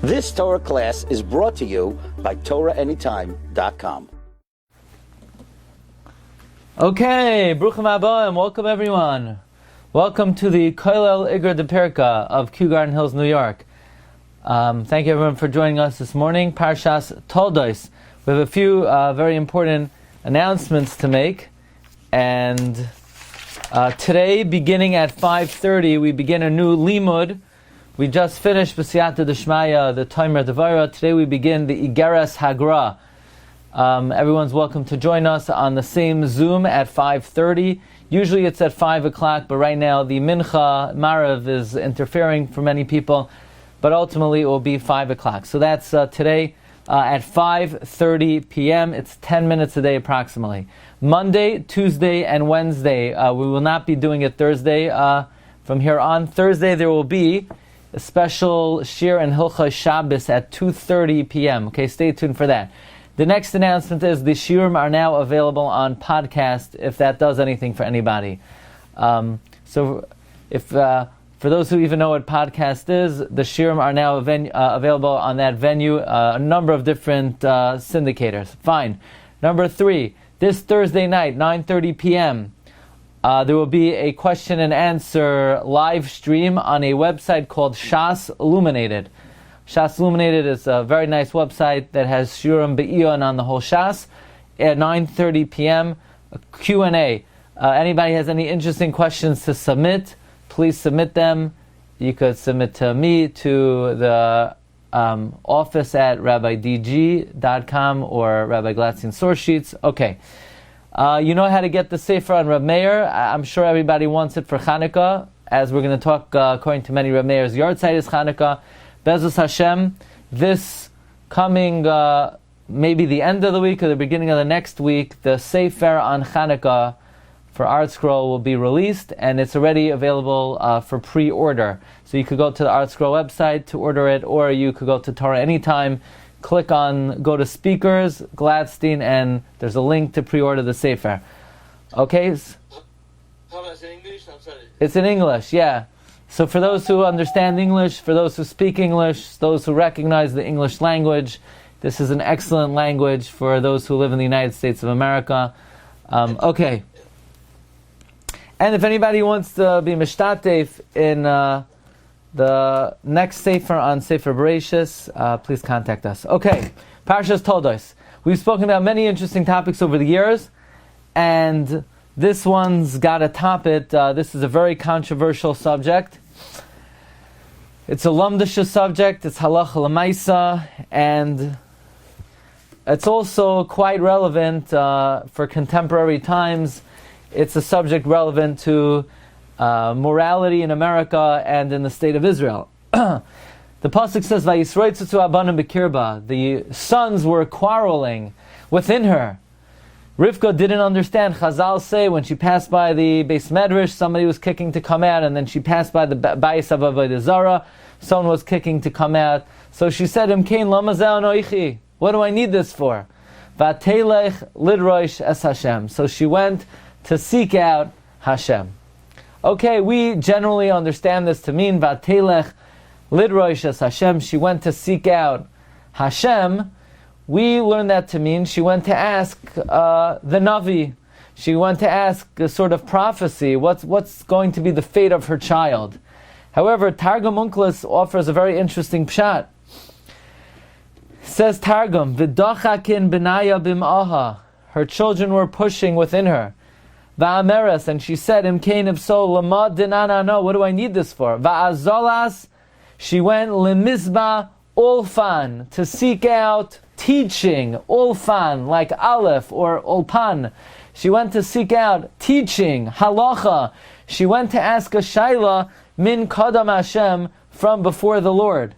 This Torah class is brought to you by TorahAnytime.com. Okay, Bruchim Aboim, welcome everyone. Welcome to the Kollel Iger de Perka of Kew Garden Hills, New York. Thank you everyone for joining us this morning. Parshas Toldos. We have a few very important announcements to make. And today, beginning at 5:30, we begin a new limud. We just finished B'siyata D'Shmaya, the Tomer Devara. Today we begin the Igeres Hagra. Everyone's welcome to join us on the same Zoom at 5:30. Usually it's at 5 o'clock, but right now the Mincha Marav is interfering for many people. But ultimately it will be 5 o'clock. So that's today at 5:30 p.m. It's 10 minutes a day approximately. Monday, Tuesday, and Wednesday. We will not be doing it Thursday. From here on, Thursday there will be a special Shiur and Hilcha Shabbos at 2:30 p.m. Okay, stay tuned for that. The next announcement is the Shiurim are now available on podcast, if that does anything for anybody. So if for those who even know what podcast is, the Shiurim are now available on that venue, a number of different syndicators. Fine. Number 3, this Thursday night, 9:30 p.m., there will be a question and answer live stream on a website called Shas Illuminated. Shas Illuminated is a very nice website that has Shiurim Be'iyon on the whole Shas. At 9:30 p.m., a Q&A. Anybody has any interesting questions to submit, please submit them. You could submit to me, to the office at rabbidg.com or Rabbi Glatstein source sheets. Okay. You know how to get the Sefer on Reb Meir. I'm sure everybody wants it for Chanukah, as we're going to talk according to many Reb Meir's yard site is Chanukah. Be'ezus Hashem, this coming maybe the end of the week or the beginning of the next week, the Sefer on Chanukah for Art Scroll will be released, and it's already available for pre-order. So you could go to the Art Scroll website to order it, or you could go to TorahAnytime, go to speakers, Glatstein, and there's a link to pre-order the Sefer. Okay? It's in English? I'm sorry. It's in English, yeah. So for those who understand English, for those who speak English, those who recognize the English language, this is an excellent language for those who live in the United States of America. Okay. And if anybody wants to be mishtatef in the next Sefer on Sefer Bereshis, please contact us. Okay, Parshas Toldos. We've spoken about many interesting topics over the years, and this one's got to top it. This is a very controversial subject. It's a lumdisha subject, it's halacha l'maisa, and it's also quite relevant for contemporary times. It's a subject relevant to morality in America and in the state of Israel. The pasuk says, "Vayisroitzu abanim b'kirba." The sons were quarreling within her. Rivka didn't understand. Chazal say when she passed by the Beis Medrash, somebody was kicking to come out, and then she passed by the Bayis of Avodah Zarah, someone was kicking to come out. So she said, "Imkein lama zeh anoichi? What do I need this for?" Vatelech lidroish es Hashem. So she went to seek out Hashem. Okay, we generally understand this to mean Vatelech lidroish es Hashem. She went to seek out Hashem. We learn that to mean she went to ask the Navi. She went to ask a sort of prophecy. What's going to be the fate of her child? However, Targum Onkelos offers a very interesting pshat. Says Targum, V'dachakin b'naya bim'aha. Her children were pushing within her. Va'ameres, and she said, Imkein, if so, lama dinana, no, what do I need this for? Va'azolas, she went lemizba ulfan, to seek out teaching, ulfan, like aleph or ulpan. She went to seek out teaching, halacha. She went to ask a shaila, min kadam Hashem, from before the Lord.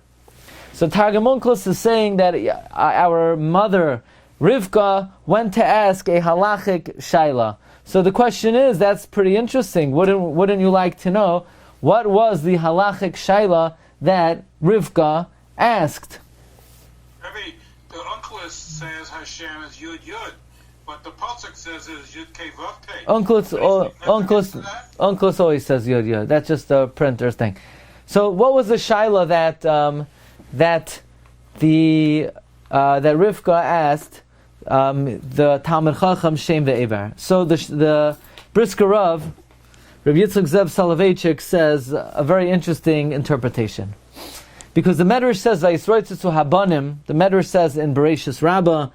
So Targum Onkelos is saying that our mother, Rivka, went to ask a halachic shaila. So the question is, that's pretty interesting. Wouldn't you like to know what was the halachic shaila that Rivka asked? Rabbi, the Onkelos says Hashem is Yud Yud, but the Pasuk says it is Yud Kei Vav Kei. Onkelos always says Yud Yud. That's just a printer's thing. So what was the shaila that that Rivka asked the Talmud Chacham Shem ve'ever. So the Brisker Rav, Rabbi Yitzchak Zev Soloveitchik, says a very interesting interpretation. Because the Medrash says, Vayisroitzu Habanim, the Medrash says in Bereshis Rabbah,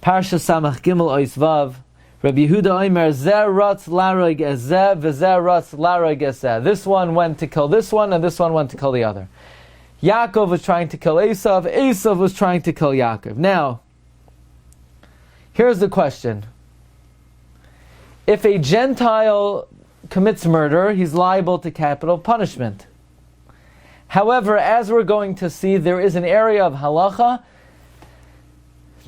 Parsha Samach Gimel Ois Vav, Rabbi Yehuda Omer, Zer Ratz Larog Ezeh, V'Zer Ratz Larog Ezeh. This one went to kill this one, and this one went to kill the other. Yaakov was trying to kill Esav, Esav was trying to kill Yaakov. Now, here's the question. If a Gentile commits murder, he's liable to capital punishment. However, as we're going to see, there is an area of halacha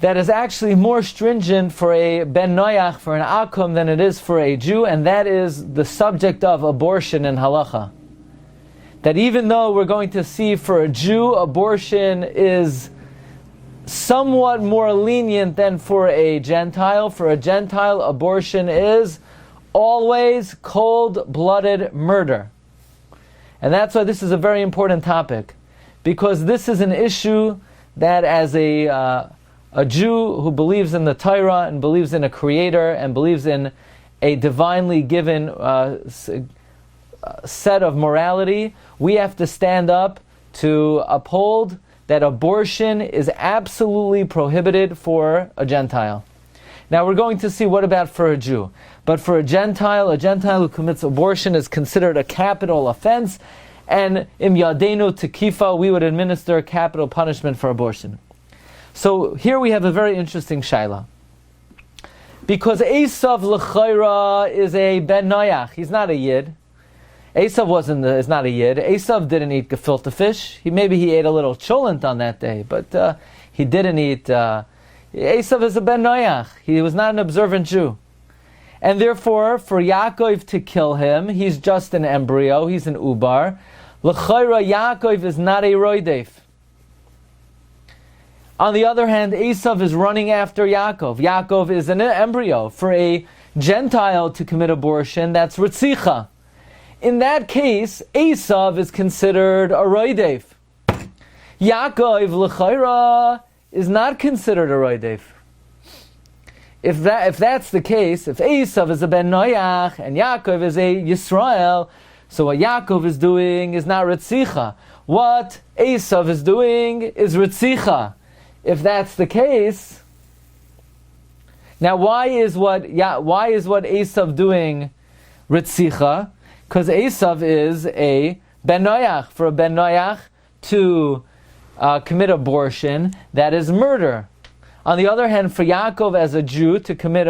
that is actually more stringent for a ben noyach, for an akum, than it is for a Jew, and that is the subject of abortion in halacha. That even though we're going to see for a Jew, abortion is somewhat more lenient than for a Gentile. For a Gentile, abortion is always cold-blooded murder. And that's why this is a very important topic, because this is an issue that as a Jew who believes in the Torah and believes in a creator and believes in a divinely given set of morality, we have to stand up to uphold that abortion is absolutely prohibited for a Gentile. Now we're going to see what about for a Jew. But for a Gentile who commits abortion is considered a capital offense, and im yadenu tekifa, we would administer capital punishment for abortion. So here we have a very interesting shaila. Because Esav l'chayra is a ben noyach, he's not a yid. Esav is not a yid. Esav didn't eat gefilte fish. Maybe he ate a little cholent on that day, but he didn't eat. Esav is a ben noyach. He was not an observant Jew. And therefore, for Yaakov to kill him, he's just an embryo, he's an ubar. L'chayra, Yaakov is not a roidef. On the other hand, Esav is running after Yaakov. Yaakov is an embryo. For a Gentile to commit abortion, that's ritzicha. In that case, Esav is considered a roidef. Yaakov, l'chayra, is not considered a roidef. If that's the case, if Esav is a ben noyach and Yaakov is a Yisrael, so what Yaakov is doing is not ritzicha. What Esav is doing is ritzicha. If that's the case, now why is what Esav doing ritzicha? Because Esav is a ben noyach. For a ben noyach to commit abortion, that is murder. On the other hand, for Yaakov as a Jew to commit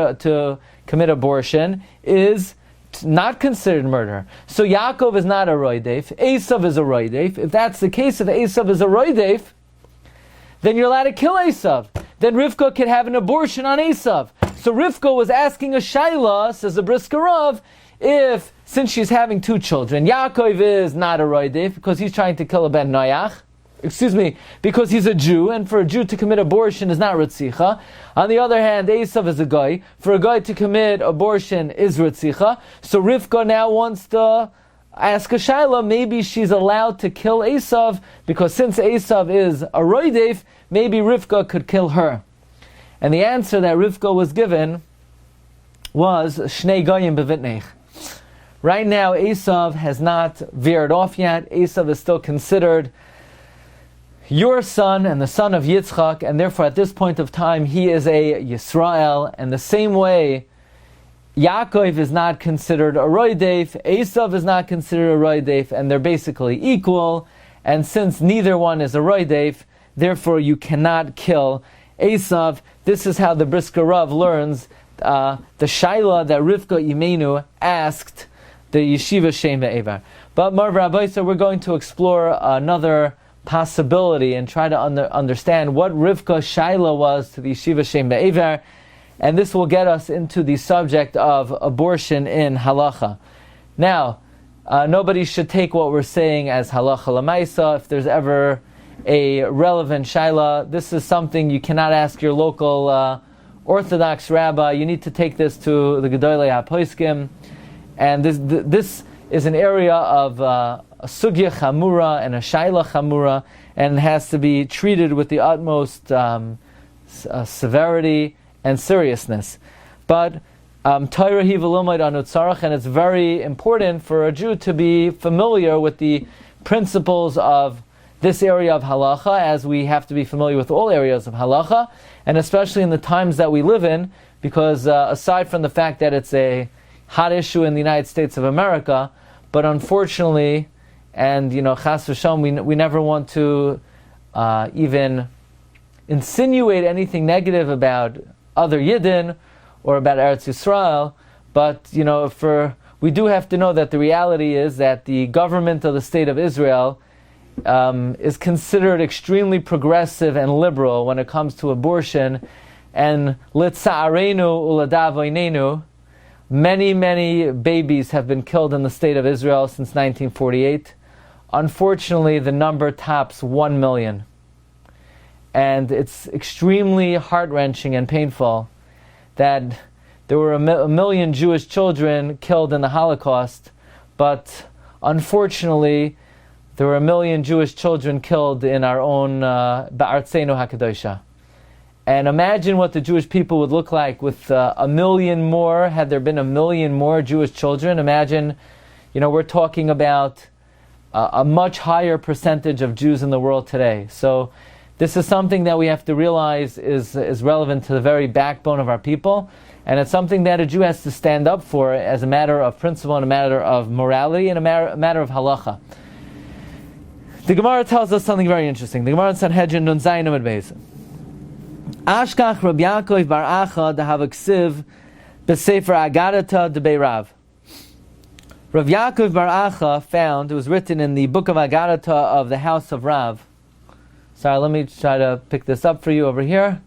abortion is not considered murder. So Yaakov is not a roidef. Esav is a roidef. If that's the case, if Esav is a roidef, then you're allowed to kill Esav. Then Rivka can have an abortion on Esav. So Rivka was asking a shaila, says the Brisker Rav, if, since she's having two children, Yaakov is not a roidef because he's trying to kill a ben noyach, because he's a Jew, and for a Jew to commit abortion is not ritzicha. On the other hand, Esav is a guy. For a guy to commit abortion is ritzicha. So Rivka now wants to ask a shaila, maybe she's allowed to kill Esav, because since Esav is a roidef, maybe Rivka could kill her. And the answer that Rivka was given was Shnei Goyim bevitnech. Right now, Esav has not veered off yet. Esav is still considered your son and the son of Yitzchak, and therefore at this point of time he is a Yisrael, and the same way Yaakov is not considered a roidef, Esav is not considered a roidef, and they're basically equal, and since neither one is a roidef, therefore you cannot kill Esav. This is how the Brisker Rav learns the shaila that Rivka Imenu asked the Yeshiva Shem Ve'evar. But Mar Rabbi, so we're going to explore another possibility and try to understand what Rivka's shaila was to the Yeshiva Shem Be'ever, and this will get us into the subject of abortion in halacha. Now, nobody should take what we're saying as halacha l'maisa. If there's ever a relevant shaila, this is something you cannot ask your local Orthodox rabbi. You need to take this to the Gedolei HaPoskim, and this is an area of a sugya chamura and a shaila chamura, and has to be treated with the utmost severity and seriousness. But Torah hi v'lomod anu tzarach, and it's very important for a Jew to be familiar with the principles of this area of halacha, as we have to be familiar with all areas of halacha, and especially in the times that we live in, because aside from the fact that it's a hot issue in the United States of America, but unfortunately, and chas v'shalom, we never want to even insinuate anything negative about other Yidden or about Eretz Yisrael, but we do have to know that the reality is that the government of the State of Israel is considered extremely progressive and liberal when it comes to abortion, and litza'arenu uladavoinenu, many babies have been killed in the State of Israel since 1948. Unfortunately, the number tops 1 million. And it's extremely heart-wrenching and painful that there were a million Jewish children killed in the Holocaust, but unfortunately, there were a million Jewish children killed in our own Ba'artzeinu HaKadosha. And imagine what the Jewish people would look like with a million more, had there been a million more Jewish children. Imagine, we're talking about a much higher percentage of Jews in the world today. So this is something that we have to realize is relevant to the very backbone of our people. And it's something that a Jew has to stand up for as a matter of principle, and a matter of morality, and a matter of halacha. The Gemara tells us something very interesting. The Gemara in Sanhedrin Nun Zayin Amud Beis. Ashkach Rabbi Yaakov bar Acha dahav ksiv b'sefer Agadata debei Rav. Rav Yaakov bar Acha found, it was written in the book of Agadata of the house of Rav. Sorry, let me try to pick this up for you over here.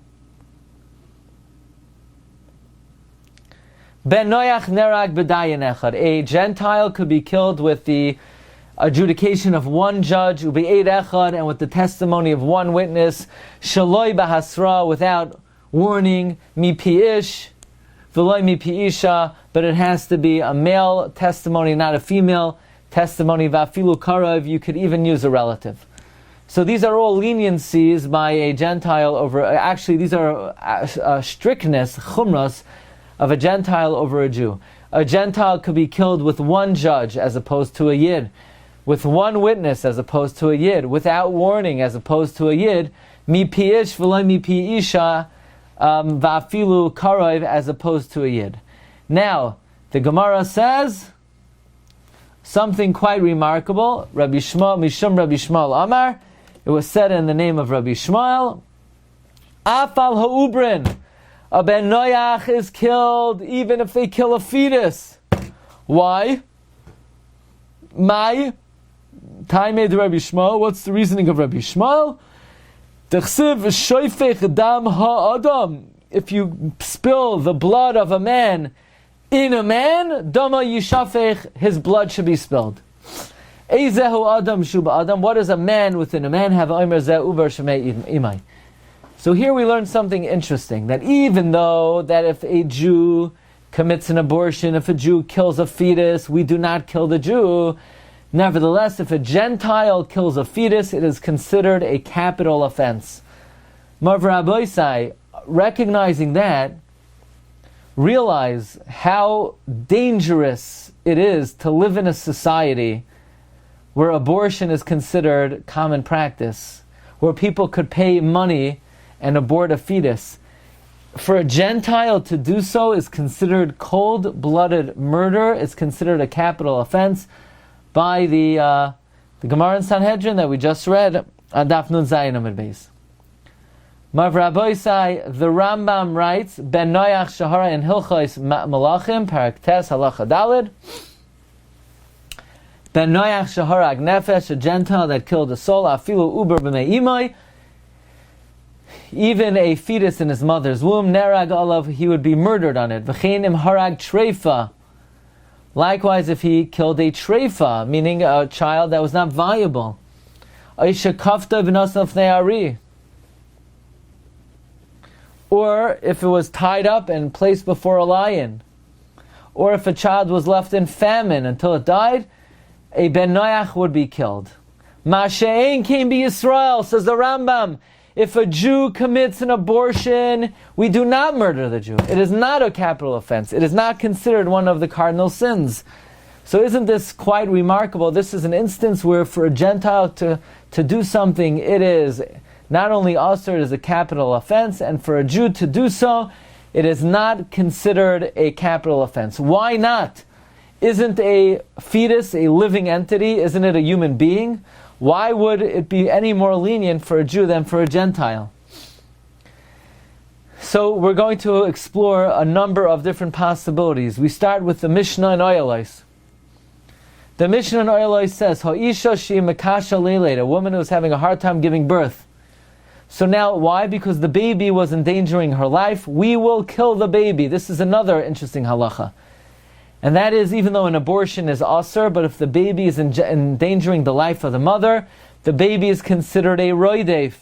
Ben Noach nerag b'dayan echad. A Gentile could be killed with the adjudication of one judge, u'be'ed echad, and with the testimony of one witness, shaloi b'hasra, without warning, mi pi'ish, v'loi mi pi'isha, but it has to be a male testimony, not a female testimony, v'afilu karav, you could even use a relative. So these are all leniencies by a Gentile over, actually these are strictness, chumras, of a Gentile over a Jew. A Gentile could be killed with one judge as opposed to a Yid, with one witness as opposed to a Yid, without warning as opposed to a Yid, mi pi'ish v'lo mi pi'isha va'afilu karov as opposed to a Yid. Now, the Gemara says something quite remarkable. Rabbi Shmuel, Mishum Rabbi Shmuel Amar, it was said in the name of Rabbi Shmuel, Afal ha'ubrin, a ben Noach is killed even if they kill a fetus. Why? Time made Rabbi Shmuel. What's the reasoning of Rabbi Shmuel? If you spill the blood of a man in a man, dama yishafech, his blood should be spilled. Eizehu adam shuba adam. What does a man within a man have? Omer zeh uber shemei imai. So here we learn something interesting, that even though that if a Jew commits an abortion, if a Jew kills a fetus, we do not kill the Jew. Nevertheless, if a Gentile kills a fetus, it is considered a capital offense. Marv Rabbi, recognizing that, realize how dangerous it is to live in a society where abortion is considered common practice, where people could pay money and abort a fetus. For a Gentile to do so is considered cold-blooded murder. It's considered a capital offense by the Gemara in Sanhedrin that we just read on Daf Nun Zayin Amud Beis. Marv Rabbi Sai, the Rambam writes, Ben Noach Shahara in Hilchos Malachim, Parak Tes Halacha Dalid. Ben Noach Shahara Agnefesh, a Gentile that killed a soul, Afilu Uber B'mei Imai, even a fetus in his mother's womb, Nerag Olav, he would be murdered on it. V'cheinim Harag Treifa. Likewise, if he killed a treifa, meaning a child that was not viable. Aisha Kafta V'nosaf Ne'ari. Or if it was tied up and placed before a lion. or if a child was left in famine until it died, a ben noach would be killed. Ma'ashe'ein came be Yisrael, says the Rambam. If a Jew commits an abortion, we do not murder the Jew. It is not a capital offense. It is not considered one of the cardinal sins. So isn't this quite remarkable? This is an instance where for a Gentile to do something, it is not only also it is a capital offense, and for a Jew to do so, it is not considered a capital offense. Why not? Isn't a fetus a living entity? Isn't it a human being? Why would it be any more lenient for a Jew than for a Gentile? So we're going to explore a number of different possibilities. We start with the Mishnah in Oyalais. The Mishnah in Oyalais says, Ha'isha shi mekasha leiled, a woman who was having a hard time giving birth. So now, why? Because the baby was endangering her life. We will kill the baby. This is another interesting halacha. And that is, even though an abortion is asur, but if the baby is endangering the life of the mother, the baby is considered a roideif.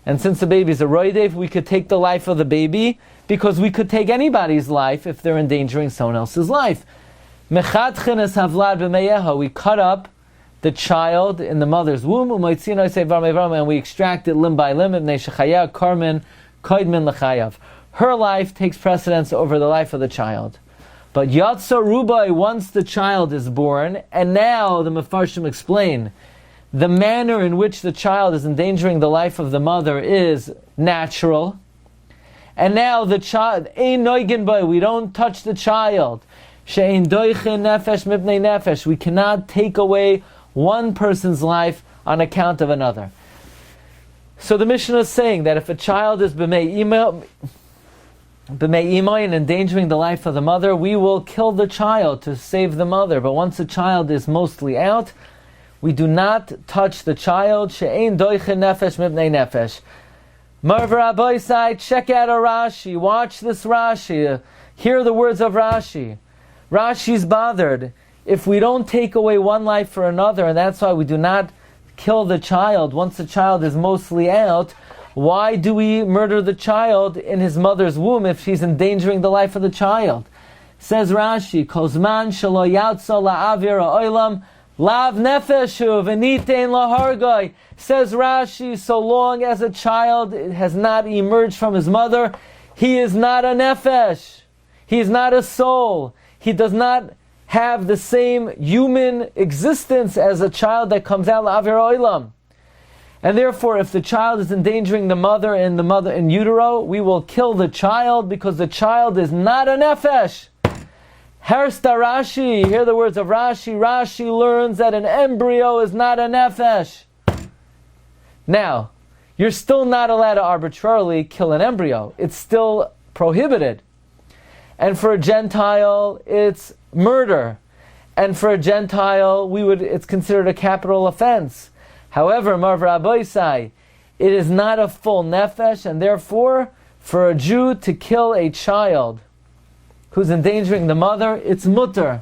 And since the baby is a roideif, we could take the life of the baby, because we could take anybody's life if they're endangering someone else's life. Mechatchen es havlad b'meyeha, we cut up the child in the mother's womb, and we extract it limb by limb, her life takes precedence over the life of the child. But Yatsa Rubai, once the child is born, and now the Mefarshim explain, the manner in which the child is endangering the life of the mother is natural. And now the child, Ein Noigin Bai, we don't touch the child. She'ein Doichin Nefesh Mipnei Nefesh, we cannot take away one person's life on account of another. So the Mishnah is saying that if a child is B'mei Imai and endangering the life of the mother, we will kill the child to save the mother. But once the child is mostly out, we do not touch the child. She'ein doichin nefesh mibnei nefesh. Marv Rabbi side, check out a Rashi. Watch this Rashi. Hear the words of Rashi. Rashi's bothered. If we don't take away one life for another, and that's why we do not kill the child once the child is mostly out, why do we murder the child in his mother's womb if she's endangering the life of the child? Says Rashi, Kozman shelo yatsa la'avir ha'olam lav nefeshu v'nitein lahargai. Says Rashi, so long as a child has not emerged from his mother, he is not a nefesh. He is not a soul. He does not have the same human existence as a child that comes out la'avir ha'olam. And therefore, if the child is endangering the mother in utero, we will kill the child because the child is not a nefesh. Hersta Rashi, hear the words of Rashi. Rashi learns that an embryo is not a nefesh. Now, you're still not allowed to arbitrarily kill an embryo. It's still prohibited. And for a Gentile, it's murder. And for a Gentile, it's considered a capital offense. However, Marv Rabbi say, it is not a full nefesh, and therefore, for a Jew to kill a child who's endangering the mother, it's mutter.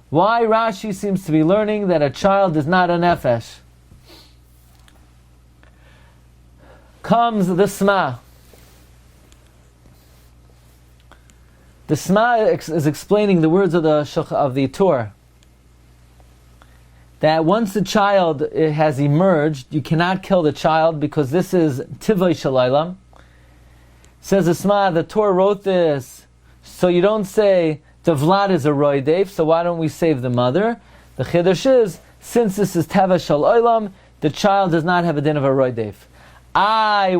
Why Rashi seems to be learning that a child is not a nefesh? Comes the Sma. The Sma is explaining the words of the Torah. That once the child has emerged, you cannot kill the child because this is tivai shalaylam. Says Asma, the Torah wrote this, so you don't say the Vlad is a roidev, so why don't we save the mother? The chiddush is, since this is teva shalaylam, the child does not have a din of a roidev.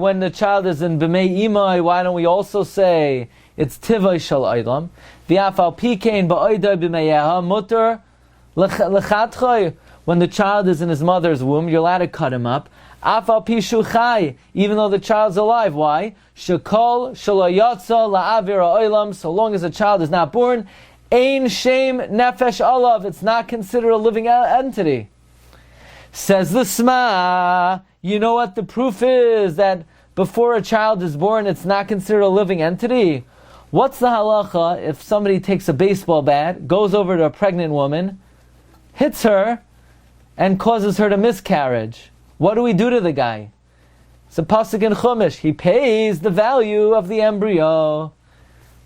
When the child is in b'mei imai, why don't we also say it's tivai shalaylam? V'afal pikein ba'oidai b'meiyaha mutter lechatchay. When the child is in his mother's womb, you're allowed to cut him up. Afal pishu chai, even though the child's alive. Why? Shekol shelo yatsa la'avir ha'olam. So long as the child is not born, ein shem nefesh alav. It's not considered a living entity. Says the Sma. You know what the proof is that before a child is born, it's not considered a living entity? What's the halacha if somebody takes a baseball bat, goes over to a pregnant woman, hits her, and causes her to miscarriage? What do we do to the guy? It's a pasuk in Chumash. He pays the value of the embryo.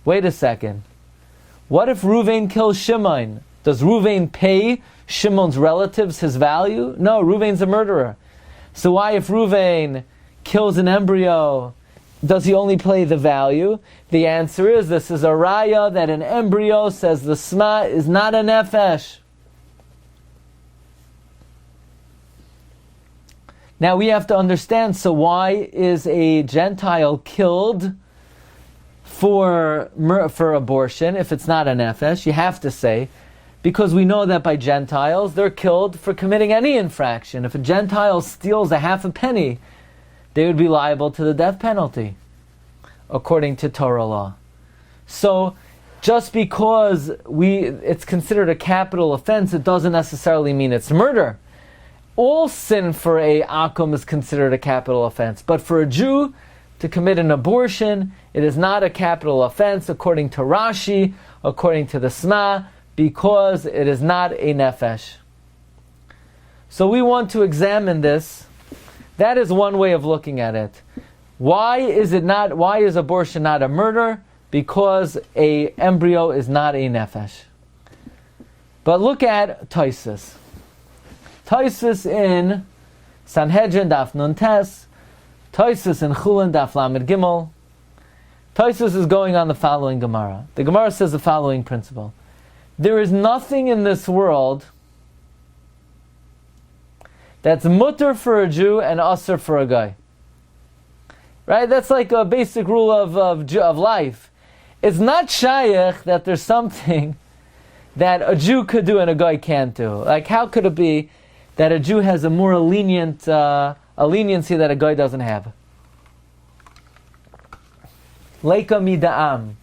Wait a second. What if Ruvain kills Shimon? Does Ruvain pay Shimon's relatives his value? No, Ruvain's a murderer. So why, if Ruvain kills an embryo, does he only pay the value? The answer is, this is a raya that an embryo, says the Sma, is not a nefesh. Now we have to understand, so why is a Gentile killed for abortion if it's not a nefesh? You have to say, because we know that by Gentiles, they're killed for committing any infraction. If a Gentile steals a half a penny, they would be liable to the death penalty, according to Torah law. So, just because it's considered a capital offense, it doesn't necessarily mean it's murder. All sin for a akum is considered a capital offense, but for a Jew to commit an abortion, it is not a capital offense, according to Rashi, according to the Sma, because it is not a nefesh. So we want to examine this. That is one way of looking at it. Why is abortion not a murder? Because a embryo is not a nefesh. But look at Toldos. Toldos in Sanhedrin Daf Nun Tes, Toldos in Chulin Daf Lamed Gimel. Toldos is going on the following Gemara. The Gemara says the following principle. There is nothing in this world that's mutter for a Jew and asur for a guy. Right? That's like a basic rule of life. It's not shayach that there's something that a Jew could do and a guy can't do. Like, how could it be that a Jew has a more leniency that a guy doesn't have? Leika mida'am.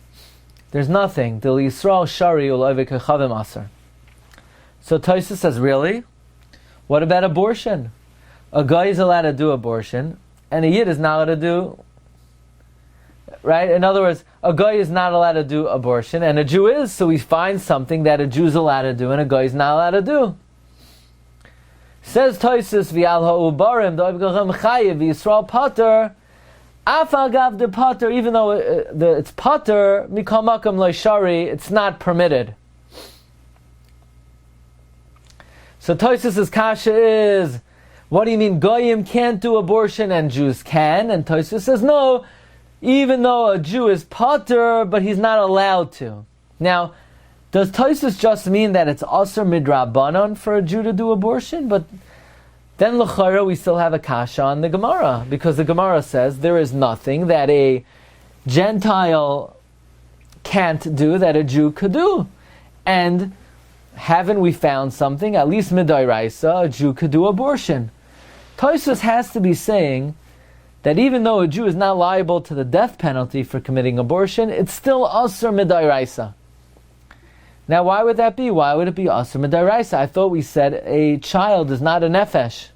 There's nothing. Dil Yisrael shari u'lo'evek hachavim asur. So Toldos says, really? What about abortion? A guy is allowed to do abortion, and a yid is not allowed to do. Right? In other words, a guy is not allowed to do abortion, and a Jew is, so he finds something that a Jew is allowed to do, and a guy is not allowed to do. Says Toldos, v'al ha'ubarim do'evek chayiv v'Yisrael pater. Afagav de pater, even though it's pater, mikal makam lo shari, it's not permitted. So Toldos' kasha is, what do you mean goyim can't do abortion and Jews can? And Toldos says no, even though a Jew is pater, but he's not allowed to. Now, does Toldos just mean that it's asur midrabanan for a Jew to do abortion? But then l'chara we still have a kasha on the Gemara, because the Gemara says there is nothing that a Gentile can't do that a Jew could do. And haven't we found something, at least midairaisa, a Jew could do abortion? Toldos has to be saying that even though a Jew is not liable to the death penalty for committing abortion, it's still asur midairaisa. Now, why would that be? Why would it be asur midairaisa? I thought we said a child is not a nefesh.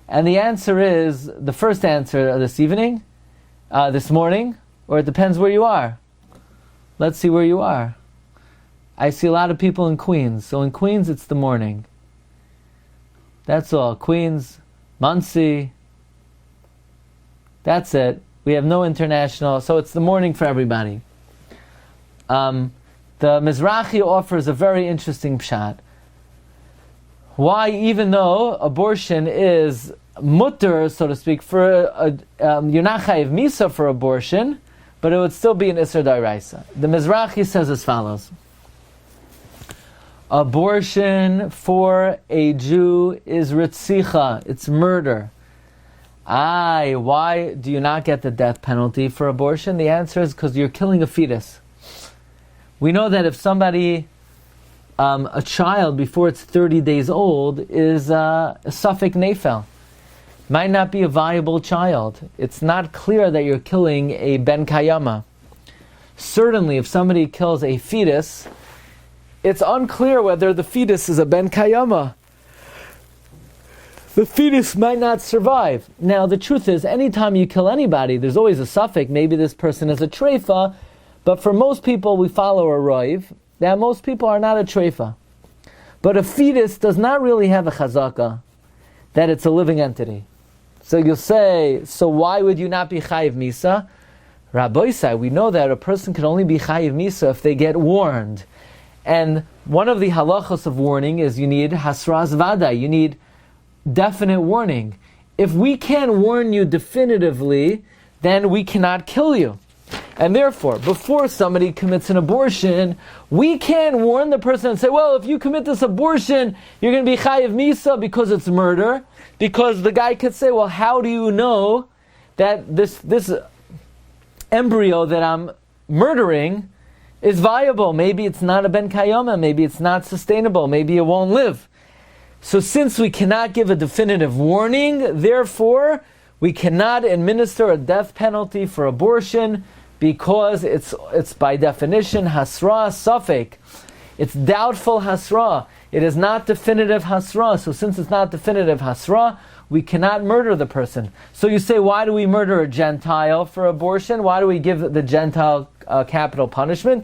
And the answer is, the first answer this morning, or it depends where you are. Let's see where you are. I see a lot of people in Queens. So in Queens, it's the morning. That's all. Queens, Muncie. That's it. We have no international, so it's the morning for everybody. The Mizrahi offers a very interesting pshat. Why, even though abortion is mutter, so to speak, you're not chayiv misa for abortion, but it would still be an isur d'oraisa. The Mizrahi says as follows. Abortion for a Jew is ritzicha, it's murder. Why do you not get the death penalty for abortion? The answer is because you're killing a fetus. We know that if somebody, a child before it's 30 days old, is a suffix nefel, might not be a viable child. It's not clear that you're killing a ben kayama. Certainly, if somebody kills a fetus, it's unclear whether the fetus is a ben kayama. The fetus might not survive. Now, the truth is, anytime you kill anybody, there's always a suffix. Maybe this person is a treifa, but for most people, we follow a roiv, that most people are not a treifa. But a fetus does not really have a chazaka that it's a living entity. So you'll say, so why would you not be chayiv misa? Rabbi said, we know that a person can only be chayiv misa if they get warned. And one of the halachos of warning is you need hasras vada, you need definite warning. If we can't warn you definitively, then we cannot kill you. And therefore, before somebody commits an abortion, we can't warn the person and say, well, if you commit this abortion, you're going to be chayiv misa because it's murder. Because the guy could say, well, how do you know that this embryo that I'm murdering is viable? Maybe it's not a ben kayoma, maybe it's not sustainable, maybe it won't live. So since we cannot give a definitive warning, therefore, we cannot administer a death penalty for abortion, because it's by definition hasra safek. It's doubtful hasra. It is not definitive hasra. So since it's not definitive hasra, we cannot murder the person. So you say, why do we murder a Gentile for abortion? Why do we give the Gentile capital punishment?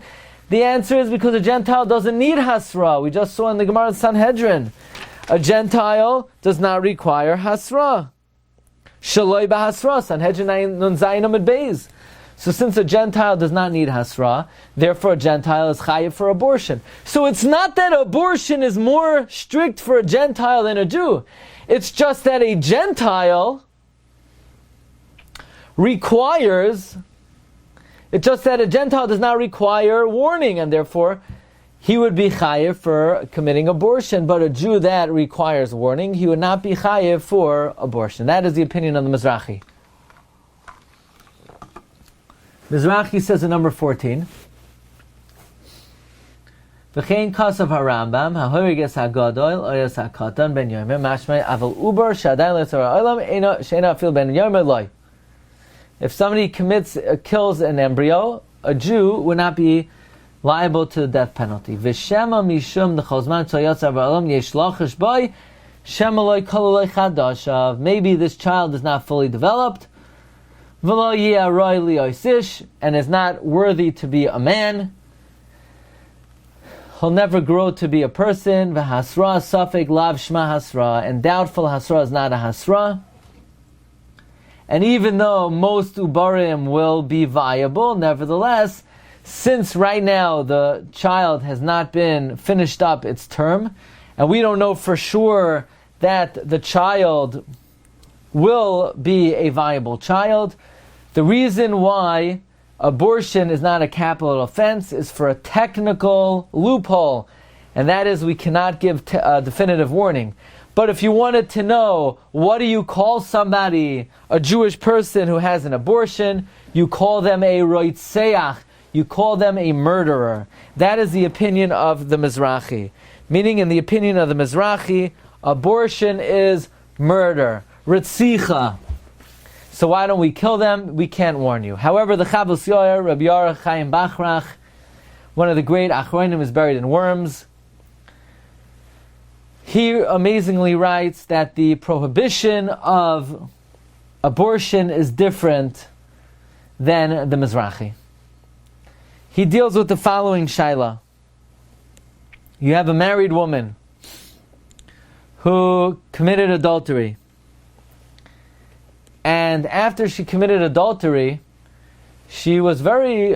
The answer is because a Gentile doesn't need hasra. We just saw in the Gemara Sanhedrin, a Gentile does not require hasra. Shaloi b'hasra, Sanhedrin nun zayin amud beis. So since a Gentile does not need hasra, therefore a Gentile is chayiv for abortion. So it's not that abortion is more strict for a Gentile than a Jew. It's just that a Gentile requires, it's just that a Gentile does not require warning, and therefore he would be chayiv for committing abortion. But a Jew that requires warning, he would not be chayiv for abortion. That is the opinion of the Mizrahi. Mizrahi says in number 14, V'chein kasav harambam ha'horiges ha'gadol oyas ha'katan ben yomer mashmei aval uber shadayin le'tzara olam she'ena afil ben yomer loy. If somebody kills an embryo, a Jew would not be liable to the death penalty. V'shema mishum d'chozman tzoyotzav ha'olam yesh lachish boy shema loy kololoi chadashav. Maybe this child is not fully developed, and is not worthy to be a man. He'll never grow to be a person. V'hasra safek lav shma hasra, and doubtful hasra is not a hasra. And even though most ubarim will be viable, nevertheless, since right now the child has not been finished up its term, and we don't know for sure that the child will be a viable child, the reason why abortion is not a capital offense is for a technical loophole, and that is we cannot give a definitive warning. But if you wanted to know, what do you call somebody, a Jewish person who has an abortion? You call them a roitzeach, you call them a murderer. That is the opinion of the Mizrahi. Meaning, in the opinion of the Mizrahi, abortion is murder, ritzicha. So why don't we kill them? We can't warn you. However, the Chavos Yair, Rabbi Yara Chaim Bachrach, one of the great Achronim, is buried in Worms. He amazingly writes that the prohibition of abortion is different than the Mizrahi. He deals with the following shaila. You have a married woman who committed adultery. And after she committed adultery, she was very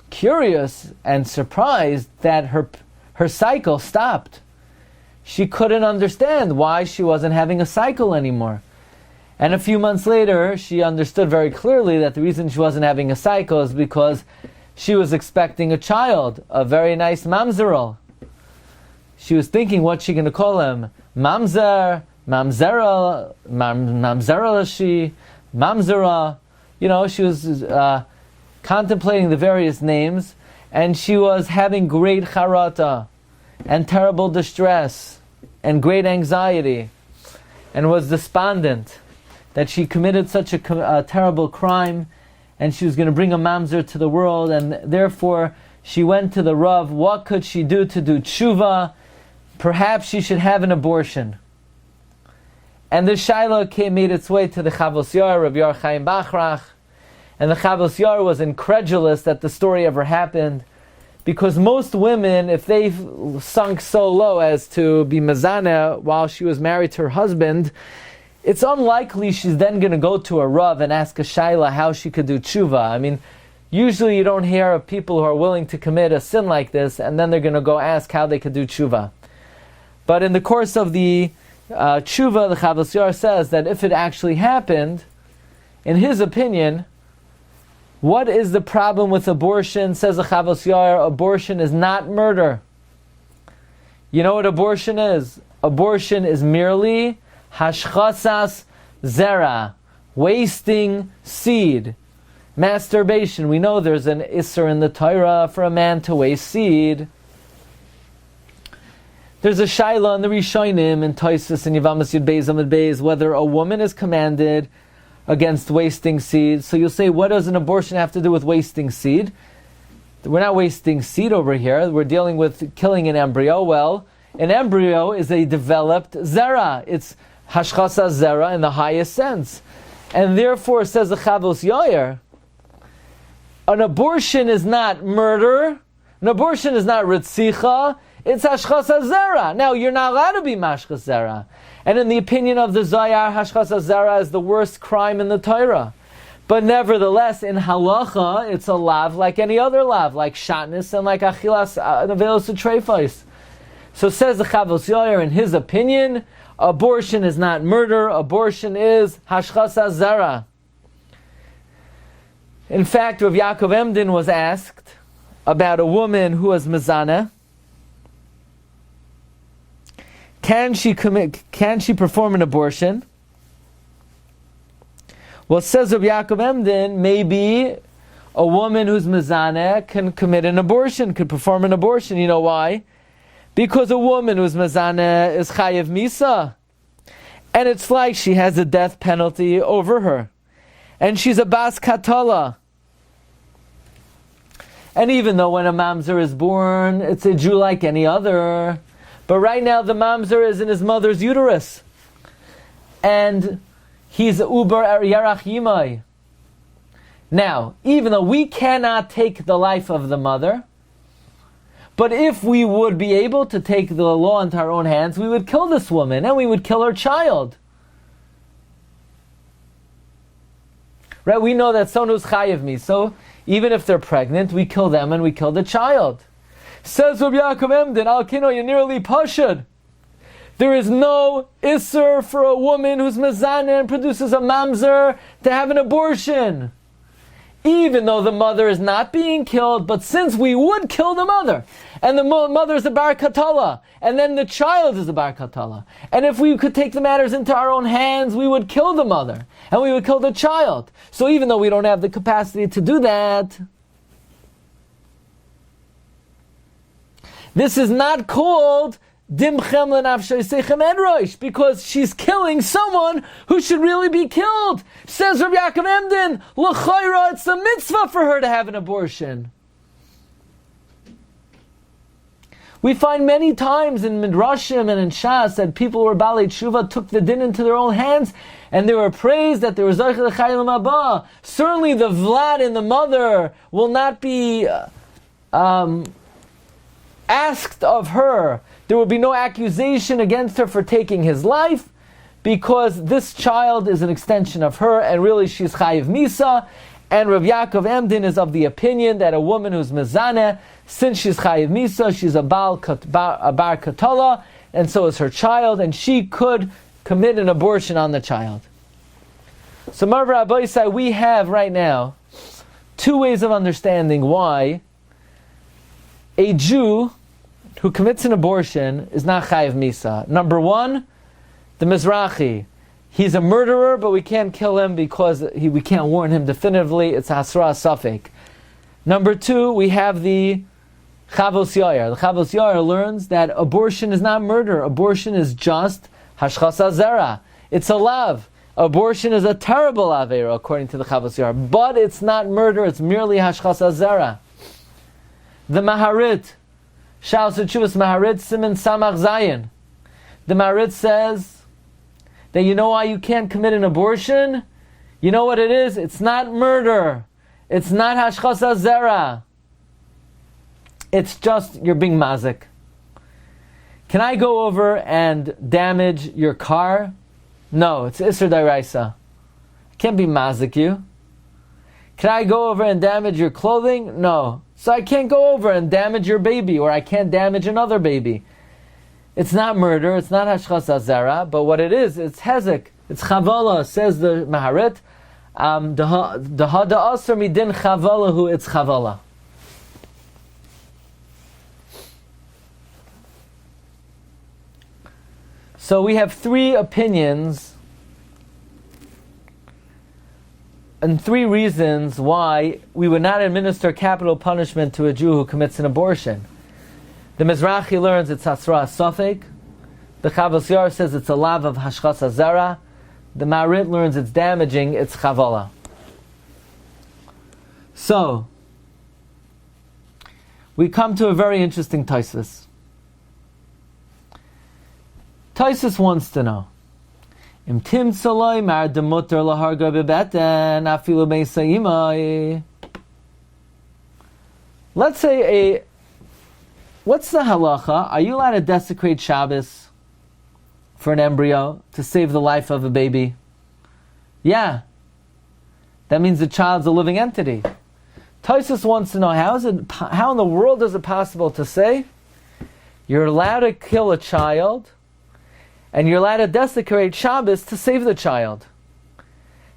curious and surprised that her cycle stopped. She couldn't understand why she wasn't having a cycle anymore. And a few months later, she understood very clearly that the reason she wasn't having a cycle is because she was expecting a child, a very nice mamzerel. She was thinking, what's she going to call him? Mamzer, Mamzera, Mamzera, Mamzera. You know, she was contemplating the various names, and she was having great charata, and terrible distress, and great anxiety, and was despondent that she committed such a terrible crime, and she was going to bring a mamzer to the world, and therefore she went to the Rav. What could she do to do tshuva? Perhaps she should have an abortion. And the shaila made its way to the Chavos Yair, Rabbi Yar Chaim Bachrach, and the Chavos Yair was incredulous that the story ever happened, because most women, if they sunk so low as to be mezaneh while she was married to her husband, it's unlikely she's then going to go to a Rav and ask a Shaila how she could do tshuva. I mean, usually you don't hear of people who are willing to commit a sin like this and then they're going to go ask how they could do tshuva. But in the course of the tshuva, the Chavos Yair says that if it actually happened, in his opinion, what is the problem with abortion? Says the Chavos Yair, abortion is not murder. You know what abortion is? Abortion is merely hashchasas zera, wasting seed. Masturbation. We know there's an isser in the Torah for a man to waste seed. There's a shaila in the Rishonim and Toldos and Yavamas Yud Beis Amud Beis whether a woman is commanded against wasting seed. So you'll say, what does an abortion have to do with wasting seed? We're not wasting seed over here. We're dealing with killing an embryo. Well, an embryo is a developed zera. It's hashchasa zera in the highest sense. And therefore, says the Chavos Yair, an abortion is not murder. An abortion is not ritzicha. It's hashchasa zera. Now, you're not allowed to be mashchas zera. And in the opinion of the Zohar, hashchasa zera is the worst crime in the Torah. But nevertheless, in halacha, it's a lav like any other lav, like shatnez and like achilas nevelos utreifos. So says the Chavos Yair, in his opinion, abortion is not murder, abortion is hashchasa zera. In fact, Rav Yaakov Emden was asked about a woman who was mezaneh. Can she perform an abortion? Well, says Rabbi Yaakov Emden, maybe a woman who's mezaneh can commit an abortion, could perform an abortion. You know why? Because a woman who's mezaneh is chayev misa. And it's like she has a death penalty over her. And she's a bas katala. And even though when a mamzer is born, it's a Jew like any other, but right now the mamzer is in his mother's uterus. And he's uber yarach yimai. Now, even though we cannot take the life of the mother, but if we would be able to take the law into our own hands, we would kill this woman and we would kill her child. Right? We know that someone who's chayev me, so even if they're pregnant, we kill them and we kill the child. Says Rabbi Yaakov Emden, Al Kino, you're nearly pashad. There is no isser for a woman who's mezaneh and produces a mamzer to have an abortion. Even though the mother is not being killed, but since we would kill the mother, and the mother is a bar katala, and then the child is a bar katala, and if we could take the matters into our own hands, we would kill the mother, and we would kill the child. So even though we don't have the capacity to do that, this is not called dimchem lenafshay seichem edroish, because she's killing someone who should really be killed. Says Rabbi Yaakov Emden, l'chayra, it's a mitzvah for her to have an abortion. We find many times in Midrashim and in Shas that people who were Balei Tshuva took the din into their own hands and they were praised that they were Zoche l'chayim haba. Certainly the Vlad in the mother will not be asked of her. There will be no accusation against her for taking his life, because this child is an extension of her, and really she's chayiv misa. And Rav Yaakov Emden is of the opinion that a woman who's mezaneh, since she's chayiv misa, she's a bar katala, and so is her child, and she could commit an abortion on the child. So Marv Rabbi said, we have right now two ways of understanding why a Jew who commits an abortion is not chayiv misa. Number one, the Mizrahi. He's a murderer, but we can't kill him because we can't warn him definitively. It's hasra safek. Number two, we have the Chavos Yair. The Chavos Yair learns that abortion is not murder. Abortion is just hashchasa zera. It's a lav. Abortion is a terrible avera, according to the Chavos Yair. But it's not murder, it's merely hashchasa zera. The Maharit, Shaus Chuvas Maharit, Siman Samach Zayin. The Maharit says that you know why you can't commit an abortion? You know what it is? It's not murder. It's not hashchasa zera. It's just you're being mazik. Can I go over and damage your car? No, it's Isser Dairaisa. I can't be mazik you. Can I go over and damage your clothing? No. So I can't go over and damage your baby, or I can't damage another baby. It's not murder, it's not Hashkafa Zara, but what it is, it's Hezek, it's Chavala, says the Maharit. The Hada Asr Midin Chavala, who it's Chavala. So we have three opinions and three reasons why we would not administer capital punishment to a Jew who commits an abortion. The Mizrahi learns it's Hasra Sofek. The Chavos Yair says it's a lav of Hashkafa Zara. The Marit learns it's damaging, it's Chavala. So, we come to a very interesting Tosfos. Tosfos wants to know, Im tim saloi mar demuter laharga bebeten afilu meisayimai. Let's say what's the halacha? Are you allowed to desecrate Shabbos for an embryo to save the life of a baby? Yeah. That means the child's a living entity. Tosfos wants to know, how in the world is it possible to say you're allowed to kill a child and you're allowed to desecrate Shabbos to save the child?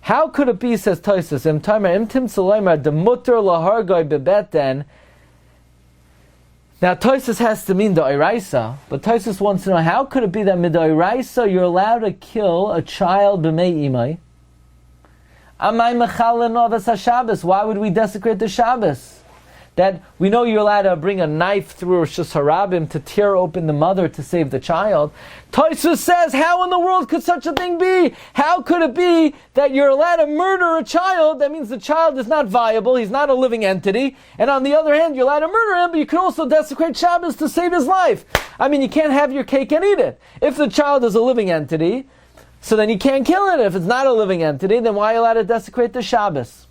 How could it be, says Tosfos, Im tim saloi de mutter lahargoi bebeten. Now Tosfos has to mean the Oraisa, but Tosfos wants to know, how could it be that mid Oraisa you're allowed to kill a child b'mei imai? Amai mechalin novas haShabbos. Why would we desecrate the Shabbos? That we know you're allowed to bring a knife through Rosh Hashanah to tear open the mother to save the child. Tosfos says, how in the world could such a thing be? How could it be that you're allowed to murder a child? That means the child is not viable, he's not a living entity. And on the other hand, you're allowed to murder him, but you can also desecrate Shabbos to save his life. I mean, you can't have your cake and eat it. If the child is a living entity, so then you can't kill it. If it's not a living entity, then why are you allowed to desecrate the Shabbos?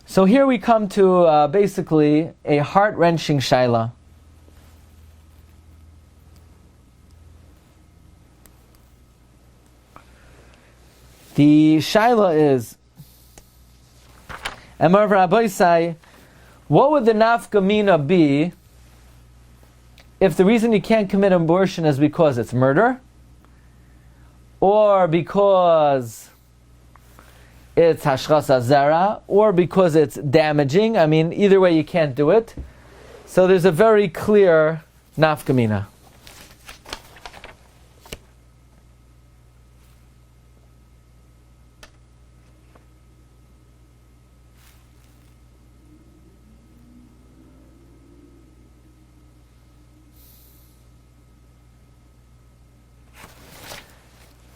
So here we come to basically a heart-wrenching shaila. The shaila is, Amar Rabbi say, what would the nafka mina be if the reason you can't commit abortion is because it's murder, or because it's Hashkafa Zara, or because it's damaging? I mean, either way you can't do it. So there's a very clear nafkamina.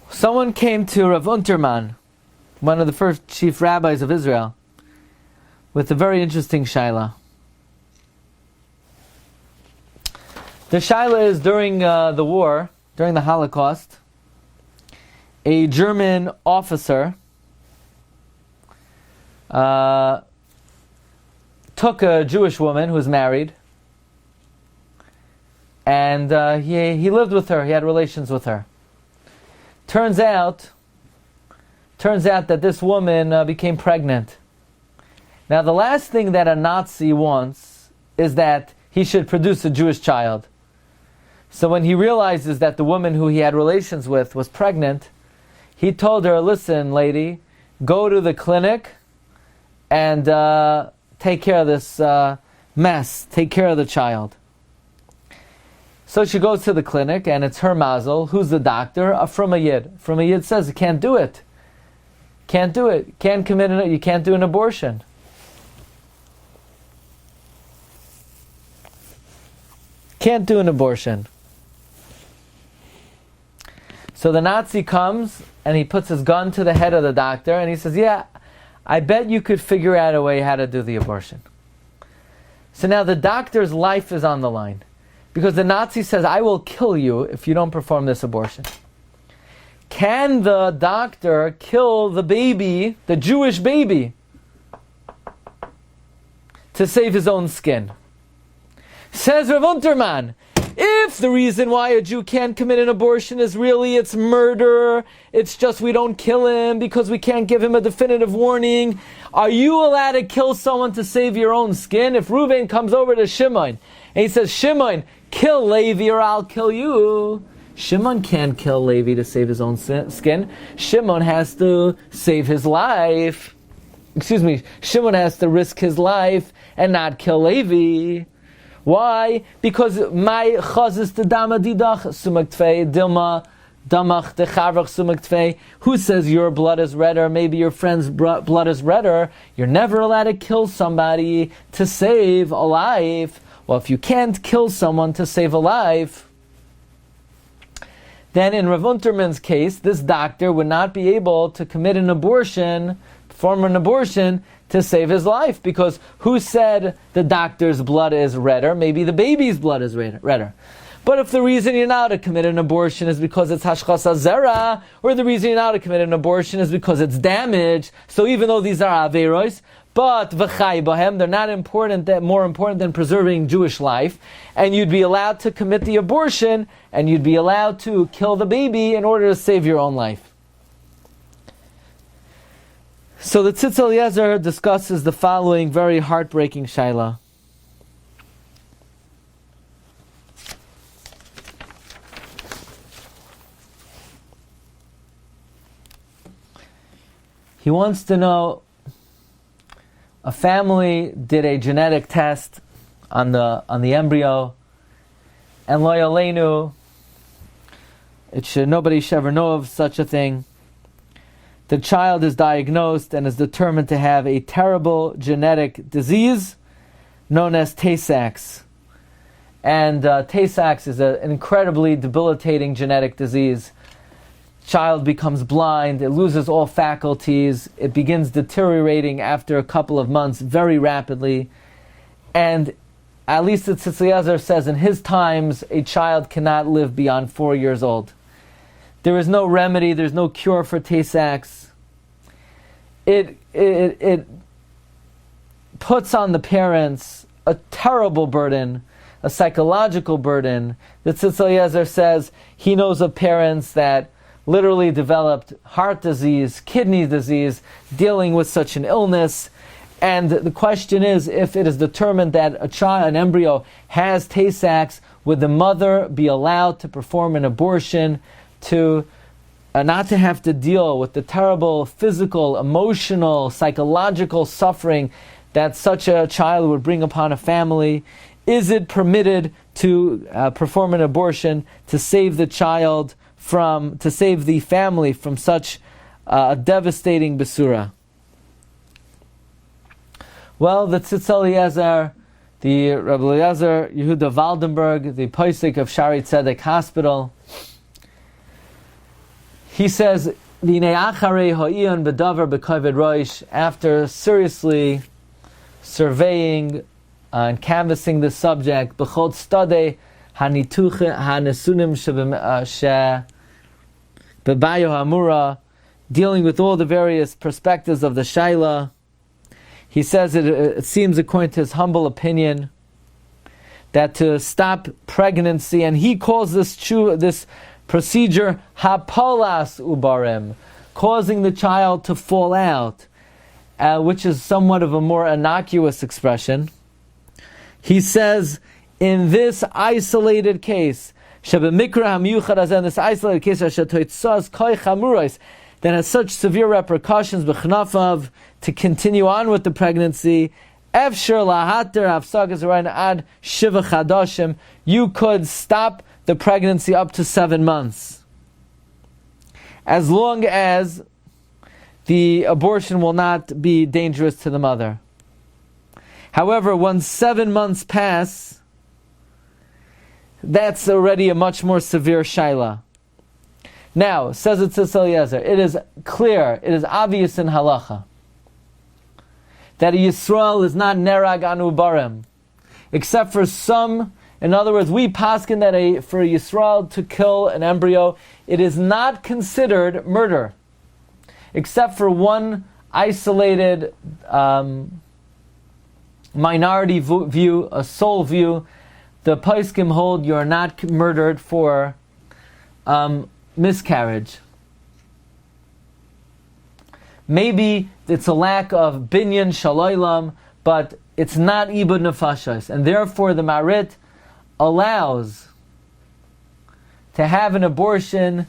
Someone came to Rav Unterman, one of the first chief rabbis of Israel, with a very interesting shaila. The shaila is during the war, during the Holocaust, a German officer took a Jewish woman who was married, and he lived with her, he had relations with her. Turns out that this woman became pregnant. Now the last thing that a Nazi wants is that he should produce a Jewish child. So when he realizes that the woman who he had relations with was pregnant, he told her, listen lady, go to the clinic and take care of this mess, take care of the child. So she goes to the clinic, and it's her mazel. Who's the doctor? From a Yid. From a Yid says, you can't do it. Can't do it. You can't do an abortion. Can't do an abortion. So the Nazi comes, and he puts his gun to the head of the doctor, and he says, yeah, I bet you could figure out a way how to do the abortion. So now the doctor's life is on the line. Because the Nazi says, I will kill you if you don't perform this abortion. Can the doctor kill the baby, the Jewish baby, to save his own skin? Says Rav Unterman, if If the reason why a Jew can't commit an abortion is really it's murder, it's just we don't kill him because we can't give him a definitive warning, are you allowed to kill someone to save your own skin? If Reuven comes over to Shimon and he says, Shimon, kill Levi or I'll kill you. Shimon can't kill Levi to save his own skin. Shimon has to save his life. Shimon has to risk his life and not kill Levi. Why? Because my chazis the dama didach sumaktfei dilma damach de charvach sumaktfei. Who says your blood is redder? Maybe your friend's blood is redder. You're never allowed to kill somebody to save a life. Well, if you can't kill someone to save a life, then in Rav Unterman's case, this doctor would not be able to commit an abortion, perform an abortion, to save his life. Because who said the doctor's blood is redder? Maybe the baby's blood is redder. But if the reason you're not to commit an abortion is because it's hashkasa zera, or the reason you're not to commit an abortion is because it's damage, so even though these are averos, but v'chai bahem, they're not more important than preserving Jewish life, and you'd be allowed to commit the abortion, and you'd be allowed to kill the baby in order to save your own life. So the Tzitz Eliezer discusses the following very heartbreaking shaila. He wants to know, a family did a genetic test on the embryo, and lo yaleinu, nobody should ever know of such a thing. The child is diagnosed and is determined to have a terrible genetic disease known as Tay-Sachs. And Tay-Sachs is an incredibly debilitating genetic disease. Child becomes blind, it loses all faculties, it begins deteriorating after a couple of months very rapidly. And at least the Tzitz Eliezer says in his times, a child cannot live beyond 4 years old. There is no remedy, there's no cure for Tay-Sachs. It puts on the parents a terrible burden, a psychological burden. The Tzitz Eliezer says he knows of parents that literally developed heart disease, kidney disease, dealing with such an illness. And the question is, if it is determined that an embryo has Tay-Sachs, would the mother be allowed to perform an abortion to not to have to deal with the terrible physical, emotional, psychological suffering that such a child would bring upon a family? Is it permitted to perform an abortion to save the child to save the family from such a devastating besura? Well, the Tzitz Eliezer, the Rabbi Eliezer Yehuda Waldenberg, the Poisik of Shari Tzedek Hospital, he says, after seriously surveying and canvassing the subject, dealing with all the various perspectives of the shaila, he says it seems, according to his humble opinion, that to stop pregnancy, and he calls this procedure hapolas ubarem, causing the child to fall out, which is somewhat of a more innocuous expression. He says, in this isolated case, this isolated case that has such severe repercussions to continue on with the pregnancy, you could stop the pregnancy up to 7 months, as long as the abortion will not be dangerous to the mother. However, once 7 months pass, that's already a much more severe shaila. Now, says it Tzitz Eliezer, it is clear, it is obvious in Halacha that a Yisrael is not nerag anu barem, except for some. In other words, we paskin that for a Yisrael to kill an embryo, it is not considered murder, except for one isolated minority view, a sole view, the poskim hold you're not murdered for miscarriage. Maybe it's a lack of binyan shaloilam, but it's not ibud nefashos, and therefore the Marit allows to have an abortion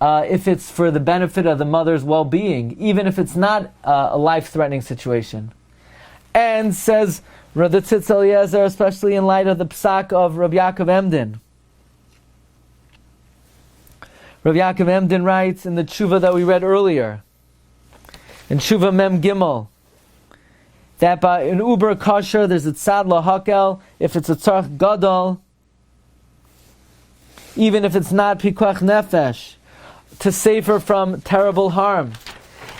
if it's for the benefit of the mother's well-being, even if it's not a life-threatening situation. And says Rabbi Tzitz Eliezer, especially in light of the psak of Rabbi Yaakov Emden. Rabbi Yaakov Emden writes in the tshuva that we read earlier, in tshuva mem gimel, that by an uber kosher there's a tzad lahakel if it's a tzarch gadol, even if it's not pikuach nefesh, to save her from terrible harm.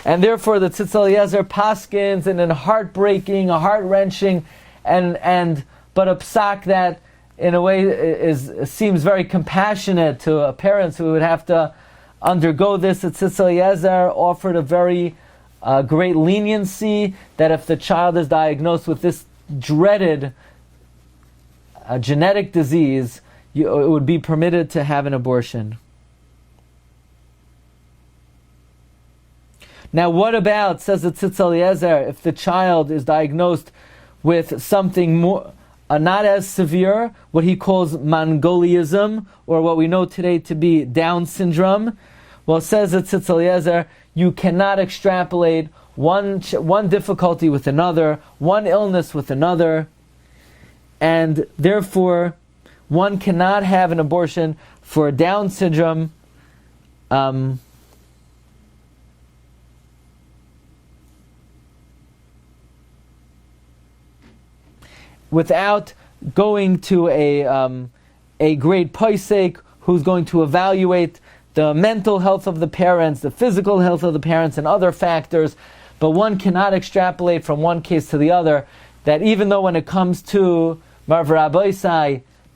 And therefore the Tzitz Eliezer paskins in a heartbreaking, a heart-wrenching, but a psak that in a way seems very compassionate to parents who would have to undergo this. The Tzitz Eliezer offered a very great leniency that if the child is diagnosed with this dreaded genetic disease, it would be permitted to have an abortion. Now what about, says the Tzitz Eliezer, if the child is diagnosed with something more, not as severe, what he calls Mongolianism, or what we know today to be Down syndrome? Well, says the Tzitz Eliezer, you cannot extrapolate one difficulty with another, one illness with another, and therefore one cannot have an abortion for Down syndrome without going to a great posek who's going to evaluate the mental health of the parents, the physical health of the parents, and other factors. But one cannot extrapolate from one case to the other that even though when it comes to Marv Rabbi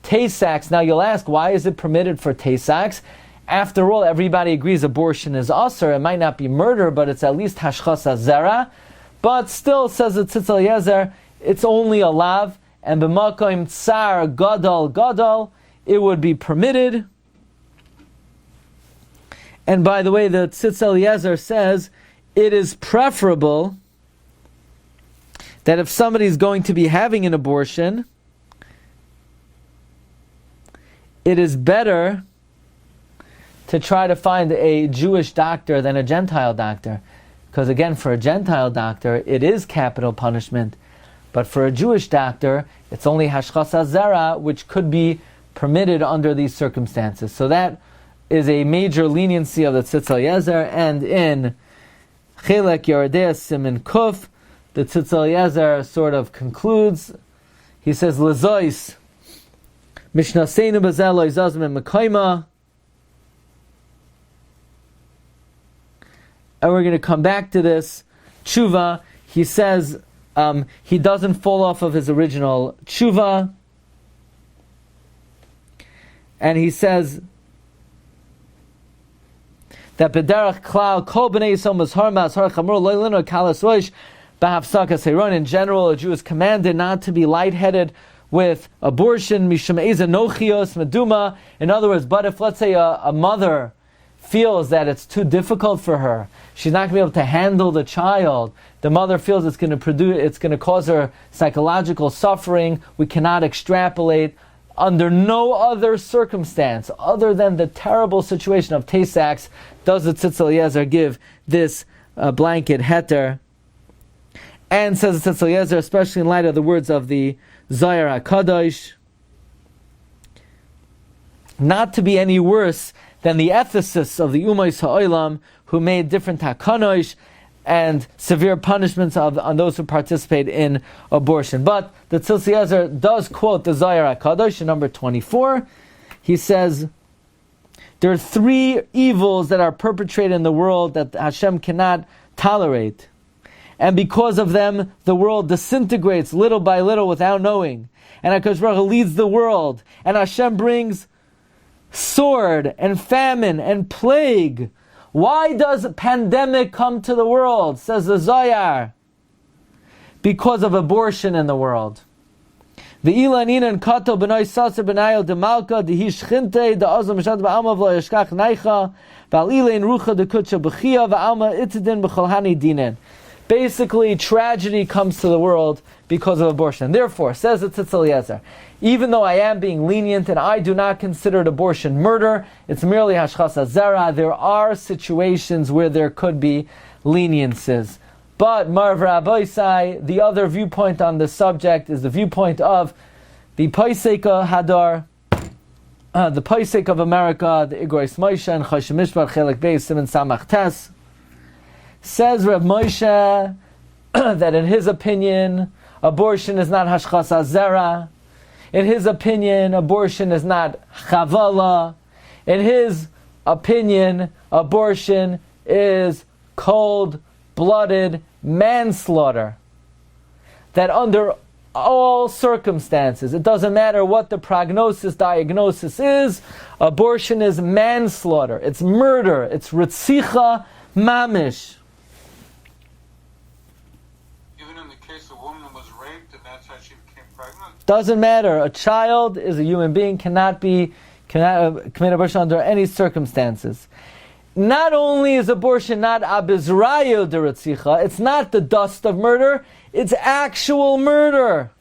Tay-Sachs, now you'll ask, why is it permitted for Tay-Sachs? After all, everybody agrees abortion is usher. It might not be murder, but it's at least Hashkafa zera. But still, says the Tzitz Eliezer, it's only a lav, and b'makom tsar gadol, it would be permitted. And by the way, the Tzitz Eliezer says it is preferable that if somebody's going to be having an abortion, it is better to try to find a Jewish doctor than a Gentile doctor. Because again, for a Gentile doctor, it is capital punishment. But for a Jewish doctor, it's only Hashkafa zera, which could be permitted under these circumstances. So that is a major leniency of the Tzitz Eliezer. And in Chelek Yordei Simin Kuf, the Tzitz Eliezer sort of concludes. He says, Lezois, Mishnaseinu Bezel Loizazim Mekayma. And we're going to come back to this. Tshuva, he says, he doesn't fall off of his original tshuva. And he says that b'derech klal kol b'nei Yisrael mazhar ma'azhar chamor lo yilinu kalas roish b'hafsakas heiron. In general, a Jew is commanded not to be lightheaded with abortion. Mishum eza nochios meduma. In other words, but if let's say a mother feels that it's too difficult for her, she's not going to be able to handle the child, the mother feels it's going to cause her psychological suffering, we cannot extrapolate. Under no other circumstance, other than the terrible situation of Tay-Sachs, does the Tzitz Eliezer give this blanket heter. And says the Tzitz Eliezer, especially in light of the words of the Zohar HaKadosh, not to be any worse than the ethicists of the Umayis HaOlam, who made different takanosh and severe punishments on those who participate in abortion. But the Tzitz Eliezer does quote the Zohar HaKadosh in number 24. He says, there are three evils that are perpetrated in the world that Hashem cannot tolerate. And because of them, the world disintegrates little by little without knowing. And HaKadosh Baruch Hu leads the world. And Hashem brings sword and famine and plague. Why does a pandemic come to the world? Says the Zohar. Because of abortion in the world. The Ilanina and Kato Benoy Sasser Benayo de Malka, the Hishchinte, the Azam Shat Ba'alma Vla Yashkach Naicha, Balile and Rucha de Kutcha Bechia, Va'alma Itidin B'cholhani Dinen. Basically, tragedy comes to the world because of abortion. Therefore, says the Tzitz Eliezer, even though I am being lenient and I do not consider abortion murder, it's merely Hashkafa Zera, there are situations where there could be leniences. But Marv Rabbi Sai, the other viewpoint on this subject is the viewpoint of the Paiseka Hadar, the Paisek of America, the Igros Moshe and Choshen Mishpach Chelik Beis Siman Samach Tes. Says Rav Moshe that in his opinion, abortion is not Hashkafa Zera. In his opinion, abortion is not Chavala. In his opinion, abortion is cold-blooded manslaughter. That under all circumstances, it doesn't matter what the diagnosis is, abortion is manslaughter, it's murder, it's ritzicha mamish. Even in the case a woman was raped and that's how she became pregnant? Doesn't matter. A child is a human being, cannot commit abortion under any circumstances. Not only is abortion not abizrayo de ritzicha, it's not the dust of murder, it's actual murder.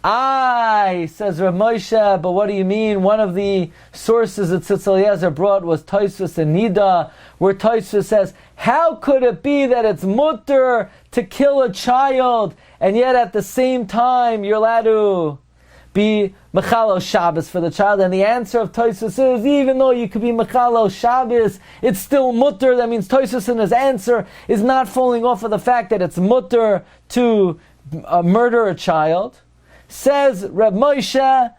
Says Rav Moshe, but what do you mean? One of the sources that Tzitz Eliezer brought was Tosfos and Nida, where Tosfos says, how could it be that it's mutter to kill a child, and yet at the same time you're allowed to be Mechalo Shabbos for the child? And the answer of Tosfos is, even though you could be Mechalo Shabbos, it's still mutter. That means Tosfos in his answer is not falling off of the fact that it's mutter to murder a child. Says Reb Moshe,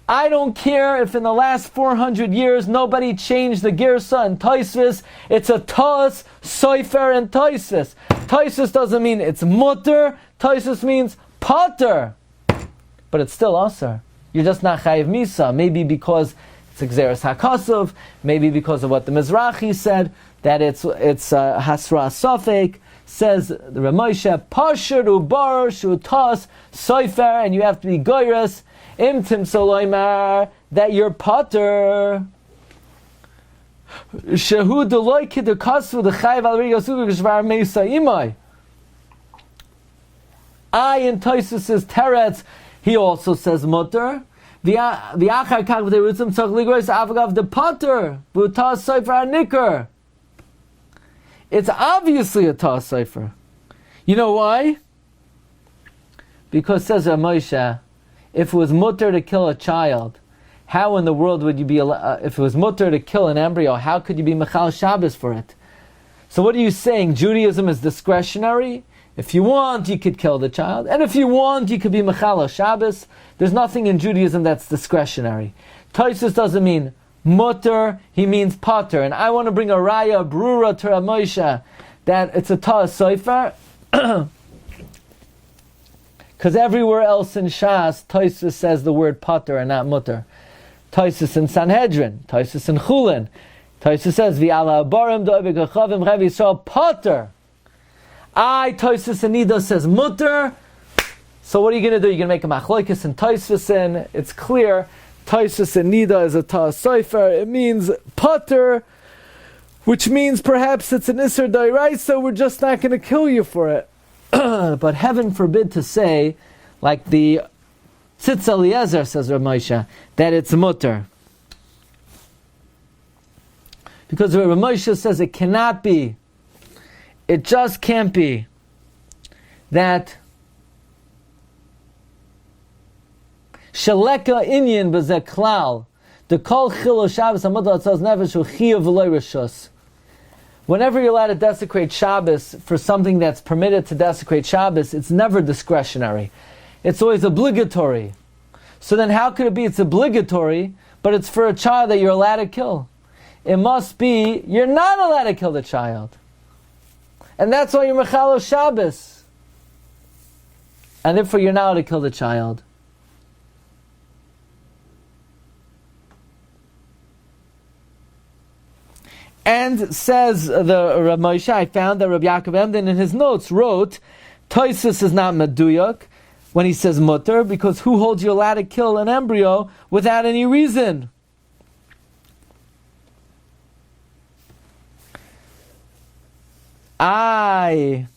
I don't care if in the last 400 years nobody changed the Girsa and Tosfos. It's a Tos, Soifer, and Tosfos. Tosfos doesn't mean it's mutter. Tosfos means potter. But it's still asar. You're just not chayiv misa. Maybe because it's exeris hakasuv. Maybe because of what the Mizrahi said, that it's hasra safek. Says the Reb Moshe, Parsha ubar shutas soifer, and you have to be goyres imtim soloimar, that you're potter. Shehu deloy kidakasu the chayiv al rigasugu geshvar meisa imai. In Tosfos' teretz, he also says mutter. The achar kach v'derutzim tzach ligros avagav the potter v'utas soifer nikar. It's obviously a tas soifer. You know why? Because says Rav Moshe, if it was mutter to kill a child, how in the world would you be? If it was mutter to kill an embryo, how could you be mechal Shabbos for it? So what are you saying? Judaism is discretionary. If you want, you could kill the child. And if you want, you could be Mechala Shabbos. There's nothing in Judaism that's discretionary. Tosfos doesn't mean mutter, he means potter. And I want to bring a raya, brura to Rav Moshe, that it's a ta'as soifer. Because everywhere else in Shas, Tosfos says the word potter and not mutter. Tosfos in Sanhedrin, Tosfos in Chulin. Tosfos says, V'ala barim do'evik achavim revi yisrael potter. Tosfos and Nida says mutter. So what are you going to do? You're going to make a machloikis and Tosfos in. It's clear. Tosfos and Nida is a ta'as soifer. It means potter, which means perhaps it's an isser d'oraisa. We're just not going to kill you for it. But heaven forbid to say, like the Tzitz Eliezer says, Rav Moshe, that it's mutter. Because Rav Moshe says it cannot be. It just can't be that Shaleka inyan b'zeklal the kol chilo Shabbos amudal atzaz nefesh hu chiyuv v'lo rishus. Whenever you're allowed to desecrate Shabbos for something that's permitted to desecrate Shabbos, it's never discretionary. It's always obligatory. So then how could it be it's obligatory, but it's for a child that you're allowed to kill? It must be you're not allowed to kill the child. And that's why you're Mechalo Shabbos. And therefore you're not allowed to kill the child. And says the Rav Moshe, I found that Rabbi Yaakov Emden in his notes wrote, Tosfos is not Meduyuk. when he says mutter, because who holds you allowed to kill an embryo without any reason? Rav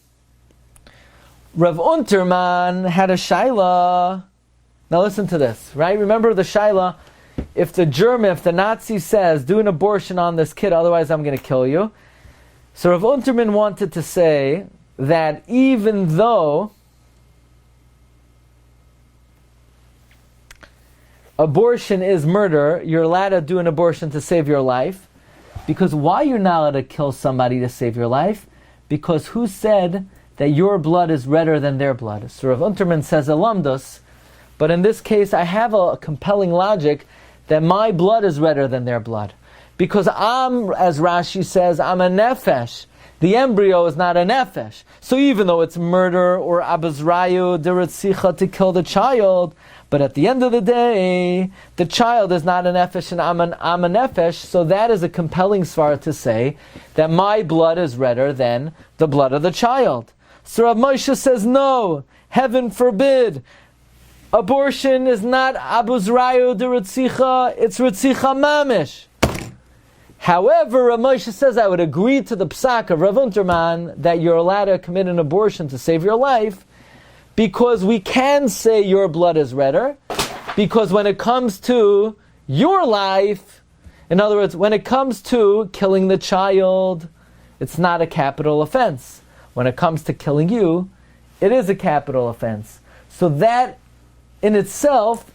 Unterman had a shaila. Now listen to this, right? Remember the shaila, if the Nazi says, do an abortion on this kid, otherwise I'm going to kill you. So Rav Unterman wanted to say that even though abortion is murder, you're allowed to do an abortion to save your life. Because why you're not allowed to kill somebody to save your life? Because who said that your blood is redder than their blood? So Rav Unterman says Alamdus, but in this case I have a compelling logic that my blood is redder than their blood. Because I'm, as Rashi says, I'm a nefesh. The embryo is not a nefesh. So even though it's murder or abazrayu deretzicha to kill the child, but at the end of the day, the child is not a nefesh and I'm a nefesh, so that is a compelling svara to say that my blood is redder than the blood of the child. So Rav Moshe says, no, heaven forbid. Abortion is not abuzrayu deretzicha, it's retzicha mamish. However, Rav Moshe says, I would agree to the psak of Rav Unterman that you're allowed to commit an abortion to save your life, because we can say your blood is redder, because when it comes to your life, in other words, when it comes to killing the child, it's not a capital offense. When it comes to killing you, it is a capital offense. So that in itself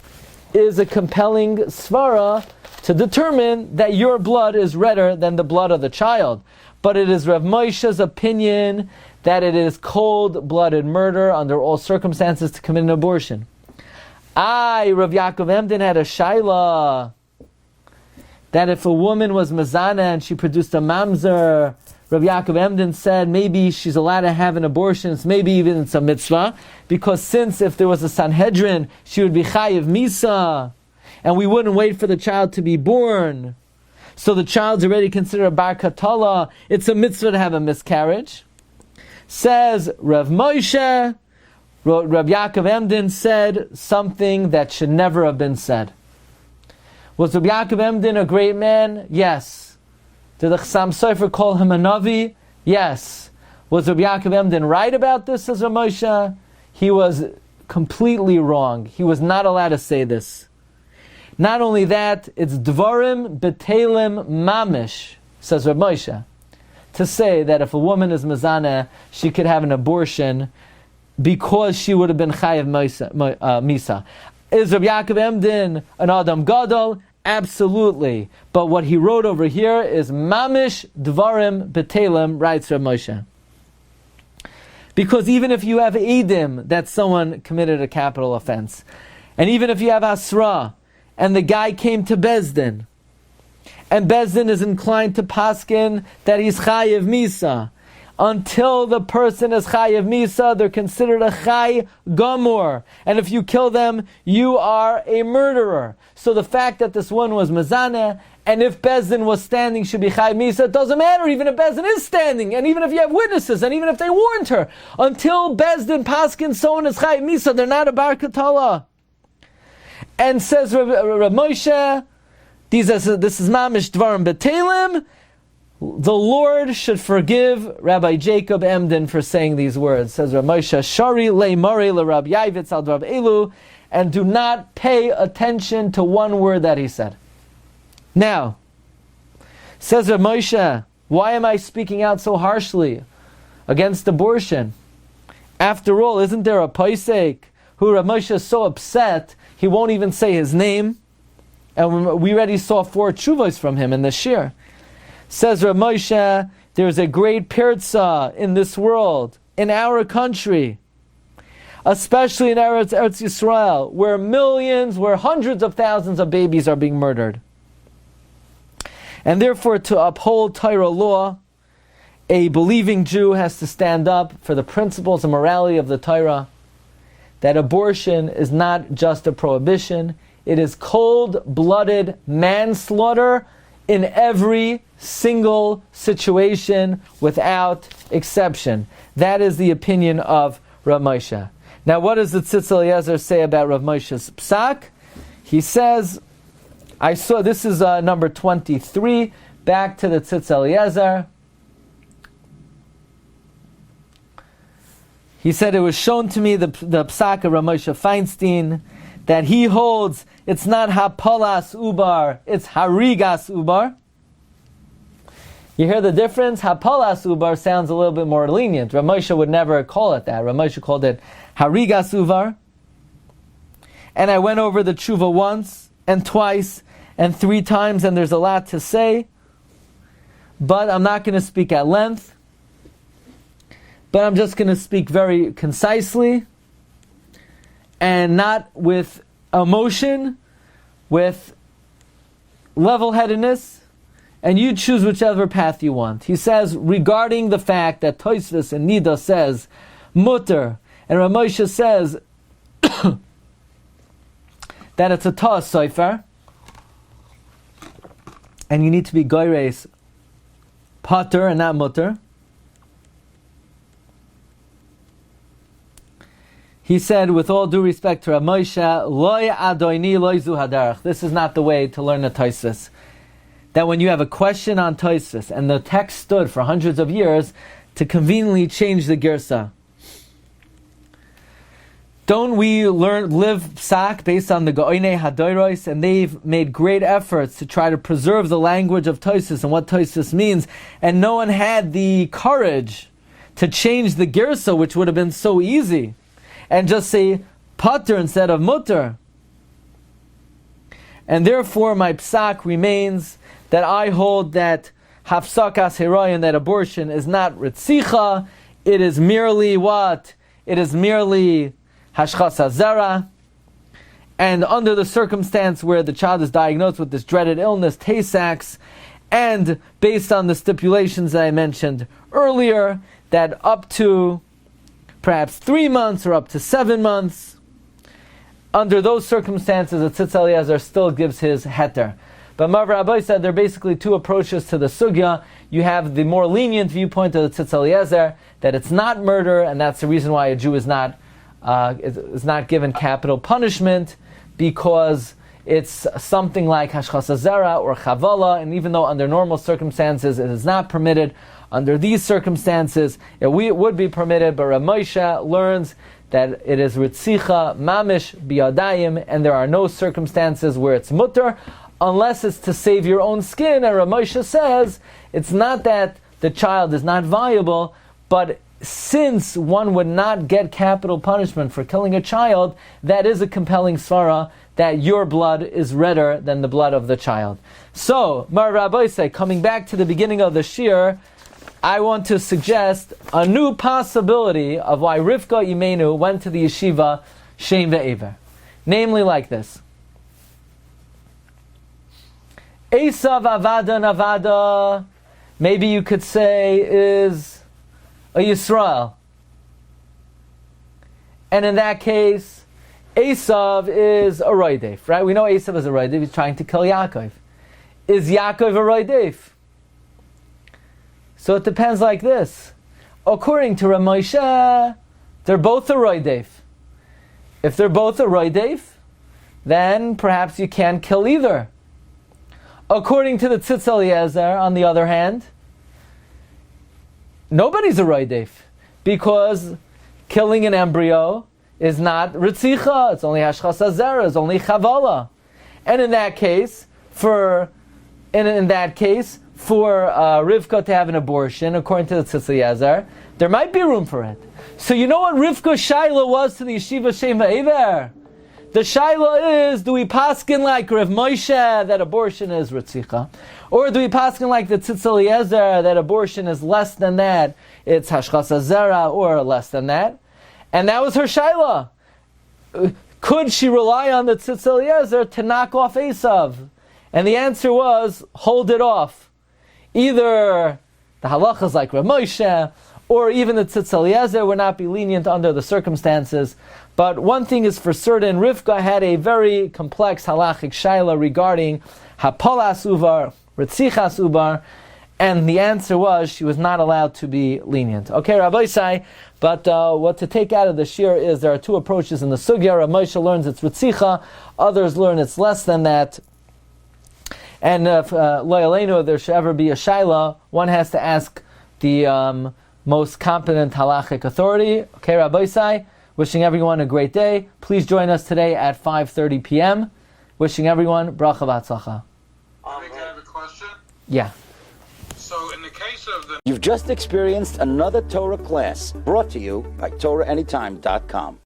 is a compelling svara to determine that your blood is redder than the blood of the child. But it is Rav Moshe's opinion that it is cold-blooded murder under all circumstances to commit an abortion. Rav Yaakov Emden had a shaila that if a woman was mezana and she produced a mamzer, Rav Yaakov Emden said maybe she's allowed to have an abortion, it's maybe even it's a mitzvah, because since if there was a Sanhedrin, she would be chayiv misa, and we wouldn't wait for the child to be born. So the child's already considered a bar katala, it's a mitzvah to have a miscarriage. Says Rav Moshe, Rav Yaakov Emden said something that should never have been said. Was Rav Yaakov Emden a great man? Yes. Did the Chassam Sofer call him a Navi? Yes. Was Rav Yaakov Emden right about this, says Rav Moshe? He was completely wrong. He was not allowed to say this. Not only that, it's Dvarim Betelim Mamish, says Rav Moshe, to say that if a woman is mezana, she could have an abortion because she would have been chayav misa. Is Rabbi Yaakov Emden an Adam Gadol? Absolutely. But what he wrote over here is Mamish Dvarim Betelim, writes Rav Moshe. Because even if you have Eidim that someone committed a capital offense, and even if you have Asra, and the guy came to Bezdin, and Bezdin is inclined to paskin that he's chayiv misa, until the person is chayiv misa, they're considered a chay gamor. And if you kill them, you are a murderer. So the fact that this one was mezaneh, and if Bezdin was standing, should be chayiv misa, it doesn't matter, even if Bezdin is standing, and even if you have witnesses, and even if they warned her. Until Bezdin paskin, someone is chayiv misa, they're not a bar katala. And says Rav Moshe, this is mamish dvarim betelim. The Lord should forgive Rabbi Jacob Emden for saying these words. Says Rav Moshe, Shari le mare le Rab Yavitz al Rav Elu, and do not pay attention to one word that he said. Now, says Rav Moshe, why am I speaking out so harshly against abortion? After all, isn't there a paisek who Rav Moshe is so upset he won't even say his name? And we already saw 4 tshuvos from him in the Shiur. Says Rav Moshe, there's a great pirza in this world, in our country, especially in Eretz Yisrael, where hundreds of thousands of babies are being murdered. And therefore, to uphold Torah law, a believing Jew has to stand up for the principles and morality of the Torah, that abortion is not just a prohibition, it is cold-blooded manslaughter in every single situation without exception. That is the opinion of Rav Moshe. Now, what does the Tzitz Eliezer say about Rav Moshe's psak? He says, I saw, this is number 23, back to the Tzitz Eliezer. He said, it was shown to me, the psak of Rav Moshe Feinstein, that he holds it's not hapalas ubar, it's harigas ubar. You hear the difference? Hapalas ubar sounds a little bit more lenient. Rav Moshe would never call it that. Rav Moshe called it harigas uvar. And I went over the tshuva once, and twice, and 3 times, and there's a lot to say. But I'm not going to speak at length. But I'm just going to speak very concisely, and not with emotion, with level-headedness, and you choose whichever path you want. He says, regarding the fact that Tosfos and Nida says, mutter, and Rav Moshe says that it's a Ta'as Sofer, and you need to be goyres pater and not mutter. He said, with all due respect to Rav Moshe, loy adoini loy zu hadarach. This is not the way to learn the Tosfos. That when you have a question on Tosfos, and the text stood for hundreds of years, to conveniently change the girsa. Don't we live psak based on the Go'inei Hadoros, and they've made great efforts to try to preserve the language of Tosfos and what Tosfos means, and no one had the courage to change the girsa, which would have been so easy, and just say pater instead of mutter. And therefore my psak remains that I hold that hafsakas hirayin, that abortion is not ritzicha, it is merely what? It is merely hashkasa zera. And under the circumstance where the child is diagnosed with this dreaded illness, Tay-Sachs, and based on the stipulations that I mentioned earlier, that up to perhaps 3 months or up to 7 months, under those circumstances, the Tzitz Eliezer still gives his heter. But Rabbi said there are basically 2 approaches to the sugya. You have the more lenient viewpoint of the Tzitz Eliezer, that it's not murder, and that's the reason why a Jew is not given capital punishment, because it's something like hashkasa zera or chavala, and even though under normal circumstances it is not permitted, under these circumstances it would be permitted. But Rav Moshe learns that it is ritzicha mamish biyadayim, and there are no circumstances where it's mutter, unless it's to save your own skin. And Rav Moshe says it's not that the child is not viable, but since one would not get capital punishment for killing a child, that is a compelling svara that your blood is redder than the blood of the child. So, Mar Rabbi say, coming back to the beginning of the Shiur, I want to suggest a new possibility of why Rivka Imenu went to the yeshiva Shem Ve'ever. Namely like this. Esav Avada Navada, maybe you could say, is a Yisrael. And in that case, Esav is a Roidef, right? We know Esav is a Roidef, he's trying to kill Yaakov. Is Yaakov a Roidef? So it depends like this. According to Rav Moshe, they're both a Roidef. If they're both a Roidef, then perhaps you can't kill either. According to the Tzitz Eliezer, on the other hand, nobody's a Roidef, because killing an embryo is not Ritzicha, it's only Hashkasa Zera, it's only Chavala. And in that case, for Rivka to have an abortion, according to the Tzitz Eliezer, there might be room for it. So you know what Rivka's shaila was to the yeshiva Shem Ve'ever? The shaila is, do we paskin like Rav Moshe that abortion is Ritzicha? Or do we paskin like the Tzitz Eliezer that abortion is less than that, it's Hashkasa Zera, or less than that? And that was her shaila. Could she rely on the Tzitz Eliezer to knock off Esav? And the answer was, hold it off. Either the halacha is like Rav Moshe, or even the Tzitz Eliezer would not be lenient under the circumstances. But one thing is for certain, Rivka had a very complex halachic shaila regarding hapalas uvar, ritzichas uvar, And the answer was she was not allowed to be lenient. Okay, Rabbi say, but what to take out of the shiur is there are two approaches in the sugya. Rav Moshe learns it's ritzicha, others learn it's less than that. And if lo yaleinu, there should ever be a shaila, one has to ask the most competent halachic authority. Okay, Rabbi say, wishing everyone a great day. Please join us today at 5:30 p.m. Wishing everyone bracha v'atzlacha. I think I have a question. Yeah. So in the case of the You've just experienced another Torah class brought to you by TorahAnytime.com.